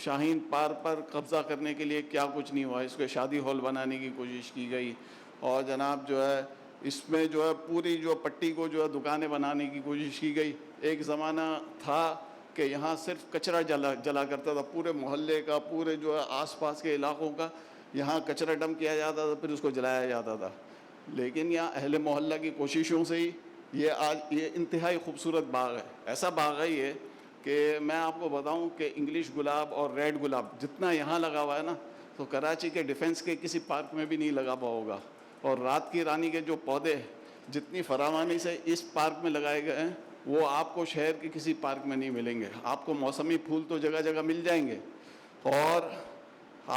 شاہین پارک پر قبضہ کرنے کے لیے کیا کچھ نہیں ہوا. اس کو شادی ہال بنانے کی کوشش کی گئی، اور جناب جو ہے اس میں جو ہے پوری جو پٹی کو جو ہے دکانیں بنانے کی کوشش کی گئی. ایک زمانہ تھا کہ یہاں صرف کچرا جلا کرتا تھا، پورے محلے کا، پورے جو ہے آس پاس کے علاقوں کا یہاں کچرا ڈمپ کیا جاتا تھا، پھر اس کو جلایا جاتا تھا. لیکن یہاں اہل محلہ کی کوششوں سے ہی یہ آج یہ انتہائی خوبصورت باغ ہے. ایسا باغ ہے یہ کہ میں آپ کو بتاؤں کہ انگلش گلاب اور ریڈ گلاب جتنا یہاں لگا ہوا ہے نا تو کراچی کے ڈیفنس کے کسی پارک میں بھی نہیں لگا ہوا ہوگا. اور رات کی رانی کے جو پودے جتنی فراوانی سے اس پارک میں لگائے گئے ہیں وہ آپ کو شہر کے کسی پارک میں نہیں ملیں گے. آپ کو موسمی پھول تو جگہ جگہ مل جائیں گے. اور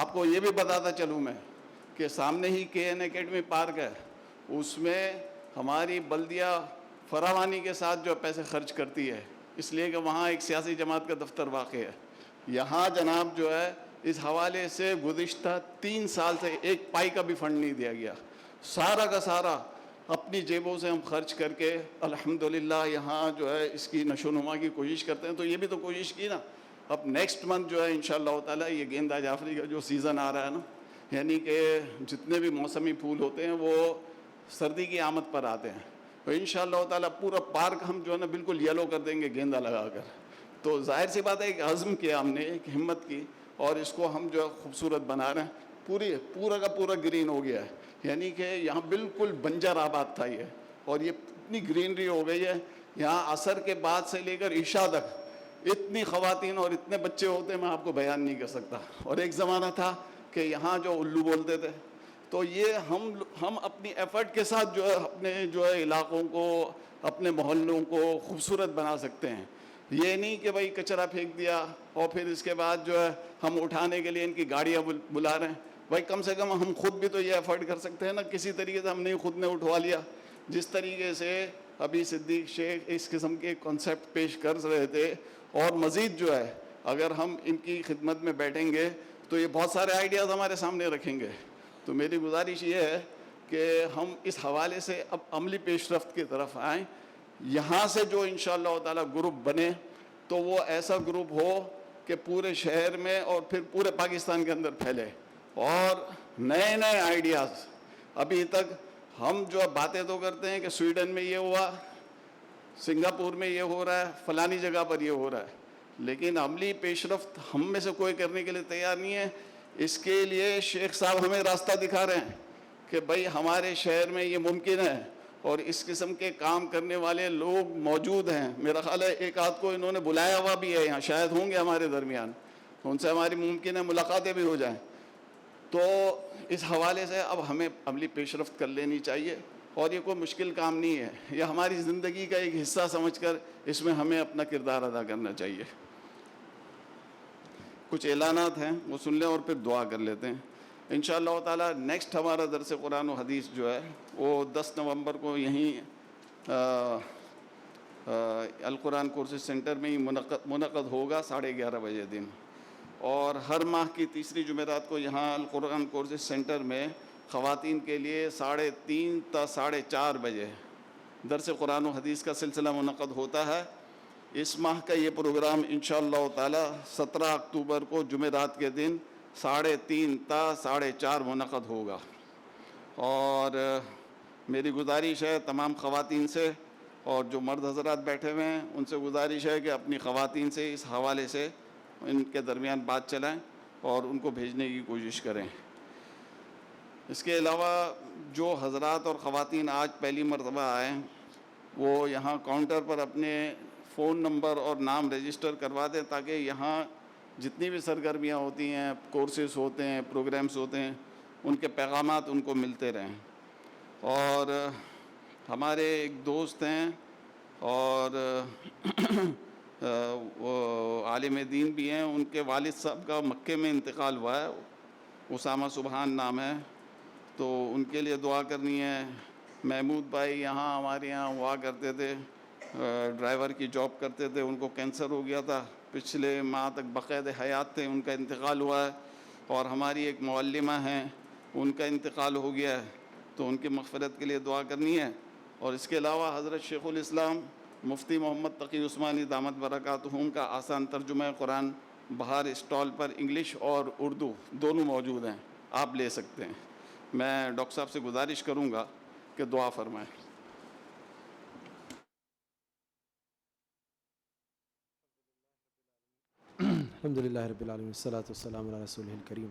آپ کو یہ بھی بتاتا چلوں میں کہ سامنے ہی KN اکیڈمی پارک ہے، اس میں ہماری بلدیہ فراوانی کے ساتھ جو پیسے خرچ کرتی ہے، اس لیے کہ وہاں ایک سیاسی جماعت کا دفتر واقع ہے. یہاں جناب جو ہے اس حوالے سے گزشتہ 3 سال سے ایک پائی کا بھی فنڈ نہیں دیا گیا. سارا کا سارا اپنی جیبوں سے ہم خرچ کر کے الحمدللہ یہاں جو ہے اس کی نشو و نما کی کوشش کرتے ہیں. تو یہ بھی تو کوشش کی نا. اب نیکسٹ منتھ جو ہے انشاءاللہ تعالیٰ یہ گیندا جعفری کا جو سیزن آ رہا ہے نا، یعنی کہ جتنے بھی موسمی پھول ہوتے ہیں وہ سردی کی آمد پر آتے ہیں، تو انشاءاللہ تعالیٰ پورا پارک ہم جو ہے نا بالکل یلو کر دیں گے گیندا لگا کر. تو ظاہر سی بات ہے ایک عزم کیا ہم نے، ایک ہمت کی، اور اس کو ہم جو ہے خوبصورت بنا رہے ہیں. پورا کا پورا گرین ہو گیا ہے، یعنی کہ یہاں بالکل بنجر آباد تھا یہ، اور یہ اتنی گرینری ہو گئی ہے. یہاں عصر کے بعد سے لے کر عشاء تک اتنی خواتین اور اتنے بچے ہوتے ہیں میں آپ کو بیان نہیں کر سکتا. اور ایک زمانہ تھا کہ یہاں جو الو بولتے تھے. تو یہ ہم اپنی ایفرٹ کے ساتھ جو ہے اپنے جو ہے علاقوں کو، اپنے محلوں کو خوبصورت بنا سکتے ہیں. یہ نہیں کہ بھائی کچرا پھینک دیا اور پھر اس کے بعد جو ہے ہم اٹھانے کے لیے ان کی گاڑیاں بلا رہے ہیں. بھائی کم سے کم ہم خود بھی تو یہ ایفرٹ کر سکتے ہیں نا, کسی طریقے سے ہم نے خود نے اٹھوا لیا. جس طریقے سے ابھی صدیق شیخ اس قسم کے کانسیپٹ پیش کر رہے تھے, اور مزید جو ہے اگر ہم ان کی خدمت میں بیٹھیں گے تو یہ بہت سارے آئیڈیاز ہمارے سامنے رکھیں گے. تو میری گزارش یہ ہے کہ ہم اس حوالے سے اب عملی پیش رفت کی طرف آئیں. یہاں سے جو انشاءاللہ تعالی گروپ بنے تو وہ ایسا گروپ ہو کہ پورے شہر میں اور پھر پورے پاکستان کے اندر پھیلے, اور نئے نئے آئیڈیاز. ابھی تک ہم جو باتیں تو کرتے ہیں کہ سویڈن میں یہ ہوا, سنگاپور میں یہ ہو رہا ہے, فلانی جگہ پر یہ ہو رہا ہے, لیکن عملی پیش رفت ہم میں سے کوئی کرنے کے لیے تیار نہیں ہے. اس کے لیے شیخ صاحب ہمیں راستہ دکھا رہے ہیں کہ بھائی ہمارے شہر میں یہ ممکن ہے, اور اس قسم کے کام کرنے والے لوگ موجود ہیں. میرا خیال ہے ایک آدھ کو انہوں نے بلایا ہوا بھی ہے یہاں, شاید ہوں گے ہمارے درمیان, ان سے ہماری ممکن ہے ملاقاتیں بھی ہو جائیں. تو اس حوالے سے اب ہمیں عملی پیش رفت کر لینی چاہیے, اور یہ کوئی مشکل کام نہیں ہے, یہ ہماری زندگی کا ایک حصہ سمجھ کر اس میں ہمیں اپنا کردار ادا کرنا چاہیے. کچھ اعلانات ہیں وہ سن لیں اور پھر دعا کر لیتے ہیں. انشاءاللہ تعالی نیکسٹ ہمارا درس قرآن و حدیث جو ہے وہ 10 نومبر کو یہیں القرآن کورسز سینٹر میں ہی منعقد ہوگا 11:30 بجے دن. اور ہر ماہ کی تیسری جمعرات کو یہاں القرآن کورسز سینٹر میں خواتین کے لیے 3:30 تا 4:30 بجے درس قرآن و حدیث کا سلسلہ منعقد ہوتا ہے. اس ماہ کا یہ پروگرام انشاءاللہ تعالی 17 اکتوبر کو جمعرات کے دن 3:30 تا 4:30 منعقد ہوگا. اور میری گزارش ہے تمام خواتین سے, اور جو مرد حضرات بیٹھے ہوئے ہیں ان سے گزارش ہے کہ اپنی خواتین سے اس حوالے سے ان کے درمیان بات چلائیں اور ان کو بھیجنے کی کوشش کریں. اس کے علاوہ جو حضرات اور خواتین آج پہلی مرتبہ آئیں وہ یہاں کاؤنٹر پر اپنے فون نمبر اور نام رجسٹر کروا دیں, تاکہ یہاں جتنی بھی سرگرمیاں ہوتی ہیں, کورسز ہوتے ہیں, پروگرامز ہوتے ہیں, ان کے پیغامات ان کو ملتے رہیں. اور ہمارے ایک دوست ہیں اور وہ عالم دین بھی ہیں, ان کے والد صاحب کا مکے میں انتقال ہوا ہے, اسامہ سبحان نام ہے, تو ان کے لیے دعا کرنی ہے. محمود بھائی یہاں ہمارے یہاں ہوا کرتے تھے, ڈرائیور کی جاب کرتے تھے, ان کو کینسر ہو گیا تھا, پچھلے ماہ تک بقید حیات تھے, ان کا انتقال ہوا ہے. اور ہماری ایک معلمہ ہیں ان کا انتقال ہو گیا ہے, تو ان کی مغفرت کے لیے دعا کرنی ہے. اور اس کے علاوہ حضرت شیخ الاسلام مفتی محمد تقی عثمانی دامت برکاتہم کا آسان ترجمہ قرآن باہر اسٹال پر انگلش اور اردو دونوں موجود ہیں, آپ لے سکتے ہیں. میں ڈاکٹر صاحب سے گزارش کروں گا کہ دعا فرمائیں. الحمد للہ رب العالمین والصلاة والسلام علی رسولہ الکریم.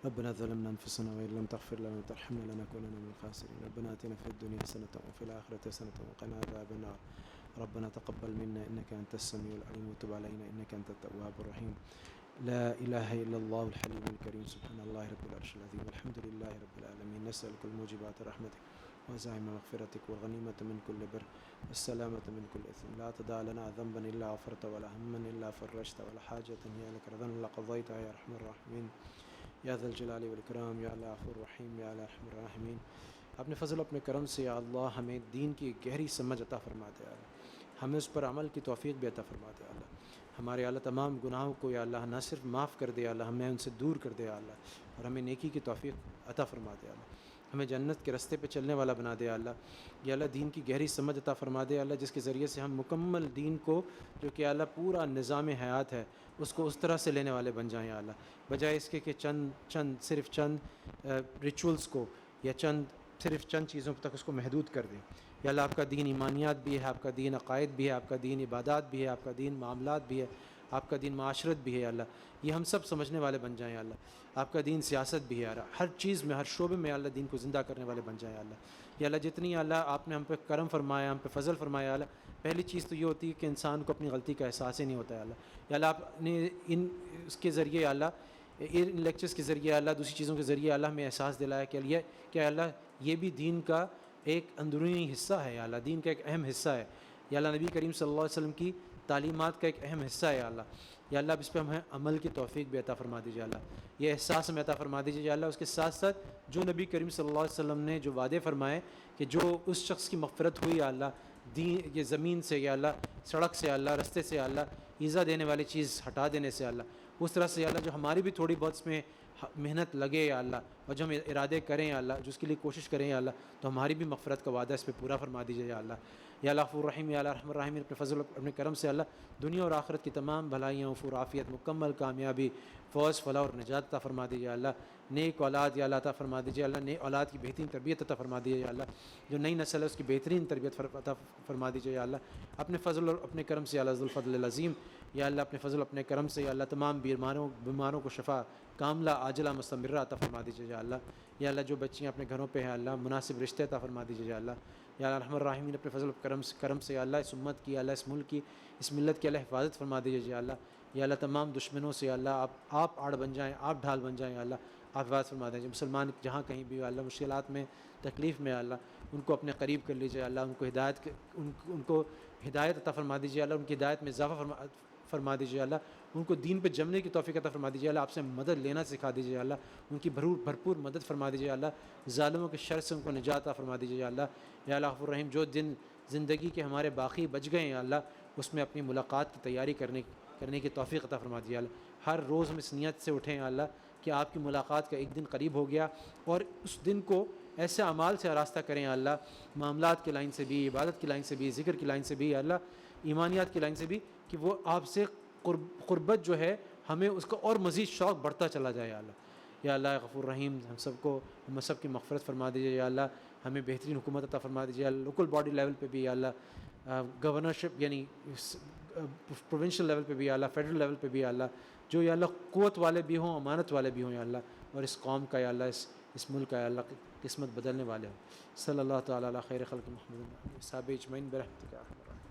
ربنا ظلمنا انفسنا وإن لم تغفر لنا وترحمنا لنكونن من الخاسرين. ربنا آتنا في الدنيا حسنة وفي الآخرة حسنة وقنا عذاب النار. ربنا تقبل منا إنك أنت السميع العليم وتب علينا إنك أنت التواب الرحيم. لا إله إلا الله الحليم الكريم سبحان الله رب العرش العظيم. الحمد لله رب العالمين. نسألك الموجبات رحمتك وعزائم مغفرتك والغنيمة من كل بر والسلامة من كل إثم. لا تدع لنا ذنبا إلا غفرت ولا هما إلا فرجت ولا حاجة هي لك رضا إلا قضيتها يا أرحم الراحمين یا ذا الجلال والإکرام یا اللہ غفور رحیم یا اللہ ارحم الراحمین. اپنے فضل اپنے کرم سے یا اللہ ہمیں دین کی گہری سمجھ عطا فرما دے اللہ, ہمیں اس پر عمل کی توفیق بھی عطا فرما دے اللہ. ہمارے اللہ تمام گناہوں کو یا اللہ نہ صرف معاف کر دے اللہ, ہمیں ان سے دور کر دے اللہ, اور ہمیں نیکی کی توفیق عطا فرما دے اللہ. ہمیں جنت کے رستے پہ چلنے والا بنا دے اللہ. یا اللہ دین کی گہری سمجھ عطا فرما دے اللہ, جس کے ذریعے سے ہم مکمل دین کو جو کہ اللہ پورا نظام حیات ہے اس کو اس طرح سے لینے والے بن جائیں اللہ, بجائے اس کے کہ صرف چند ریچولز کو یا صرف چند چیزوں تک اس کو محدود کر دیں. یا اللہ آپ کا دین ایمانیات بھی ہے, آپ کا دین عقائد بھی ہے, آپ کا دین عبادات بھی ہے, آپ کا دین معاملات بھی ہے, آپ کا دین معاشرت بھی ہے اللہ. یہ ہم سب سمجھنے والے بن جائیں اللہ. آپ کا دین سیاست بھی ہے اللہ, ہر چیز میں ہر شعبے میں اللہ دین کو زندہ کرنے والے بن جائیں اللہ. یا اللہ جتنی اللہ آپ نے ہم پہ کرم فرمایا, ہم پہ فضل فرمایا اللہ, پہلی چیز تو یہ ہوتی ہے کہ انسان کو اپنی غلطی کا احساس ہی نہیں ہوتا ہے اللہ. یا اللہ آپ نے اس کے ذریعے اللہ, ان لیکچرز کے ذریعے اللہ, دوسری چیزوں کے ذریعے اللہ ہمیں احساس دلایا کہ یہ کہ اللہ یہ بھی دین کا ایک اندرونی حصہ ہے یا اللہ, دین کا ایک اہم حصہ ہے. یا اللہ نبی کریم صلی اللہ علیہ وسلم کی تعلیمات کا ایک اہم حصہ ہے یا اللہ. یا اللہ اب اس پہ ہمیں عمل کی توفیق بھی عطا فرما دیجیے اللہ. یہ احساس ہمیں عطا فرما دیجیے یا اللہ. اس کے ساتھ ساتھ جو نبی کریم صلی اللہ علیہ وسلم نے جو وعدے فرمائے کہ جو اس شخص کی مغفرت ہوئی یا اللہ دین یہ زمین سے یا اللہ, سڑک سے یا اللہ, رستے سے یا اللہ, ایذا دینے والی چیز ہٹا دینے سے یا اللہ, اس طرح سے یا اللہ جو ہماری بھی تھوڑی بہت اس میں محنت لگے یا اللہ, اور جو ہم ارادے کریں یا اللہ, جو اس کے لیے کوشش کریں یا اللہ, تو ہماری بھی مغفرت کا وعدہ اس پہ پورا فرما دیجیے یا اللہ. یا اللہ غفور رحیم, یا اللہ رحم الرحیم, اپنے فضل اپنے کرم سے اللہ دنیا اور آخرت کی تمام بھلائیاں, عفو, عافیت, مکمل کامیابی, فوز, فلاح اور نجات عطا فرما دیجیے اللہ. نیک اولاد یا اللہ عطا فرما دیجیے اللہ. نیک اولاد کی بہترین تربیت عطا فرما دیجیے یا اللہ. جو نئی نسل ہے اس کی بہترین تربیت عطا فرما دیجیے یا اللہ. اپنے فضل اور اپنے کرم سے یا اللہ, ذو الفضل العظیم, یا اللہ اپنے فضل اپنے کرم سے یا اللہ تمام بیماروں کو شفا کاملہ عاجلہ مستمرہ عطا فرما دیجیے یا اللہ. یا اللہ جو بچیاں اپنے گھروں پہ ہیں اللہ, مناسب رشتے عطا فرما دیجیے یا اللہ. یا اللہ رحم الرحمین, اپنے فضل کرم سے یا اللہ اس امت کی, اللہ اس ملک کی, اس ملت کی اللہ حفاظت فرما دیجیے یا اللہ. یا اللہ تمام دشمنوں سے یا اللہ آپ آڑ بن جائیں, آپ ڈھال بن جائیں یا اللہ, آپ حفاظت فرما دیجیے. مسلمان جہاں کہیں بھی اللہ مشکلات میں, تکلیف میں اللہ, ان کو اپنے قریب کر لیجیے اللہ. ان کو ہدایت عطا فرما دیجیے اللہ. ان کی ہدایت میں اضافہ فرما دیجیے اللہ. ان کو دین پہ جمنے کی توفیق عطا فرما دیجیے اللہ. آپ سے مدد لینا سکھا دیجیے اللہ. ان کی بھرپور مدد فرما دیجیے اللہ. ظالموں کے شر سے ان کو نجات عطا فرما دیجیے اللہ. یا اللہ غفور رحیم, جو دن زندگی کے ہمارے باقی بچ گئے ہیں اللہ, اس میں اپنی ملاقات کی تیاری کرنے کی توفیق عطا فرما دیجیے اللہ. ہر روز ہم اس نیت سے اٹھیں اللہ کہ آپ کی ملاقات کا ایک دن قریب ہو گیا, اور اس دن کو ایسے اعمال سے آراستہ کریں اللہ, معاملات کی لائن سے بھی, عبادت کی لائن سے بھی, ذکر کی لائن سے بھی اللہ, ایمانیات کی لائن سے بھی, کہ وہ آپ سے قربت جو ہے ہمیں اس کا اور مزید شوق بڑھتا چلا جائے یا اللہ. یا اللہ غفور رحیم, ہم سب کی مغفرت فرما دیجیے یا اللہ. ہمیں بہترین حکومت عطا فرما دیجیے اللہ. لوکل باڈی لیول پہ بھی یا اللہ, گورنرشپ یعنی پروونشل لیول پہ بھی یا اللہ, فیڈرل لیول پہ بھی یا اللہ, جو یا اللہ قوت والے بھی ہوں, امانت والے بھی ہوں یا اللہ, اور اس قوم کا یا اللہ, اس ملک کا یا اللہ قسمت بدلنے والے ہوں. صلی اللہ تعالیٰ علی خیر خلق محمد صحابہ اجمعین برحمتک یا ارحم الراحمین.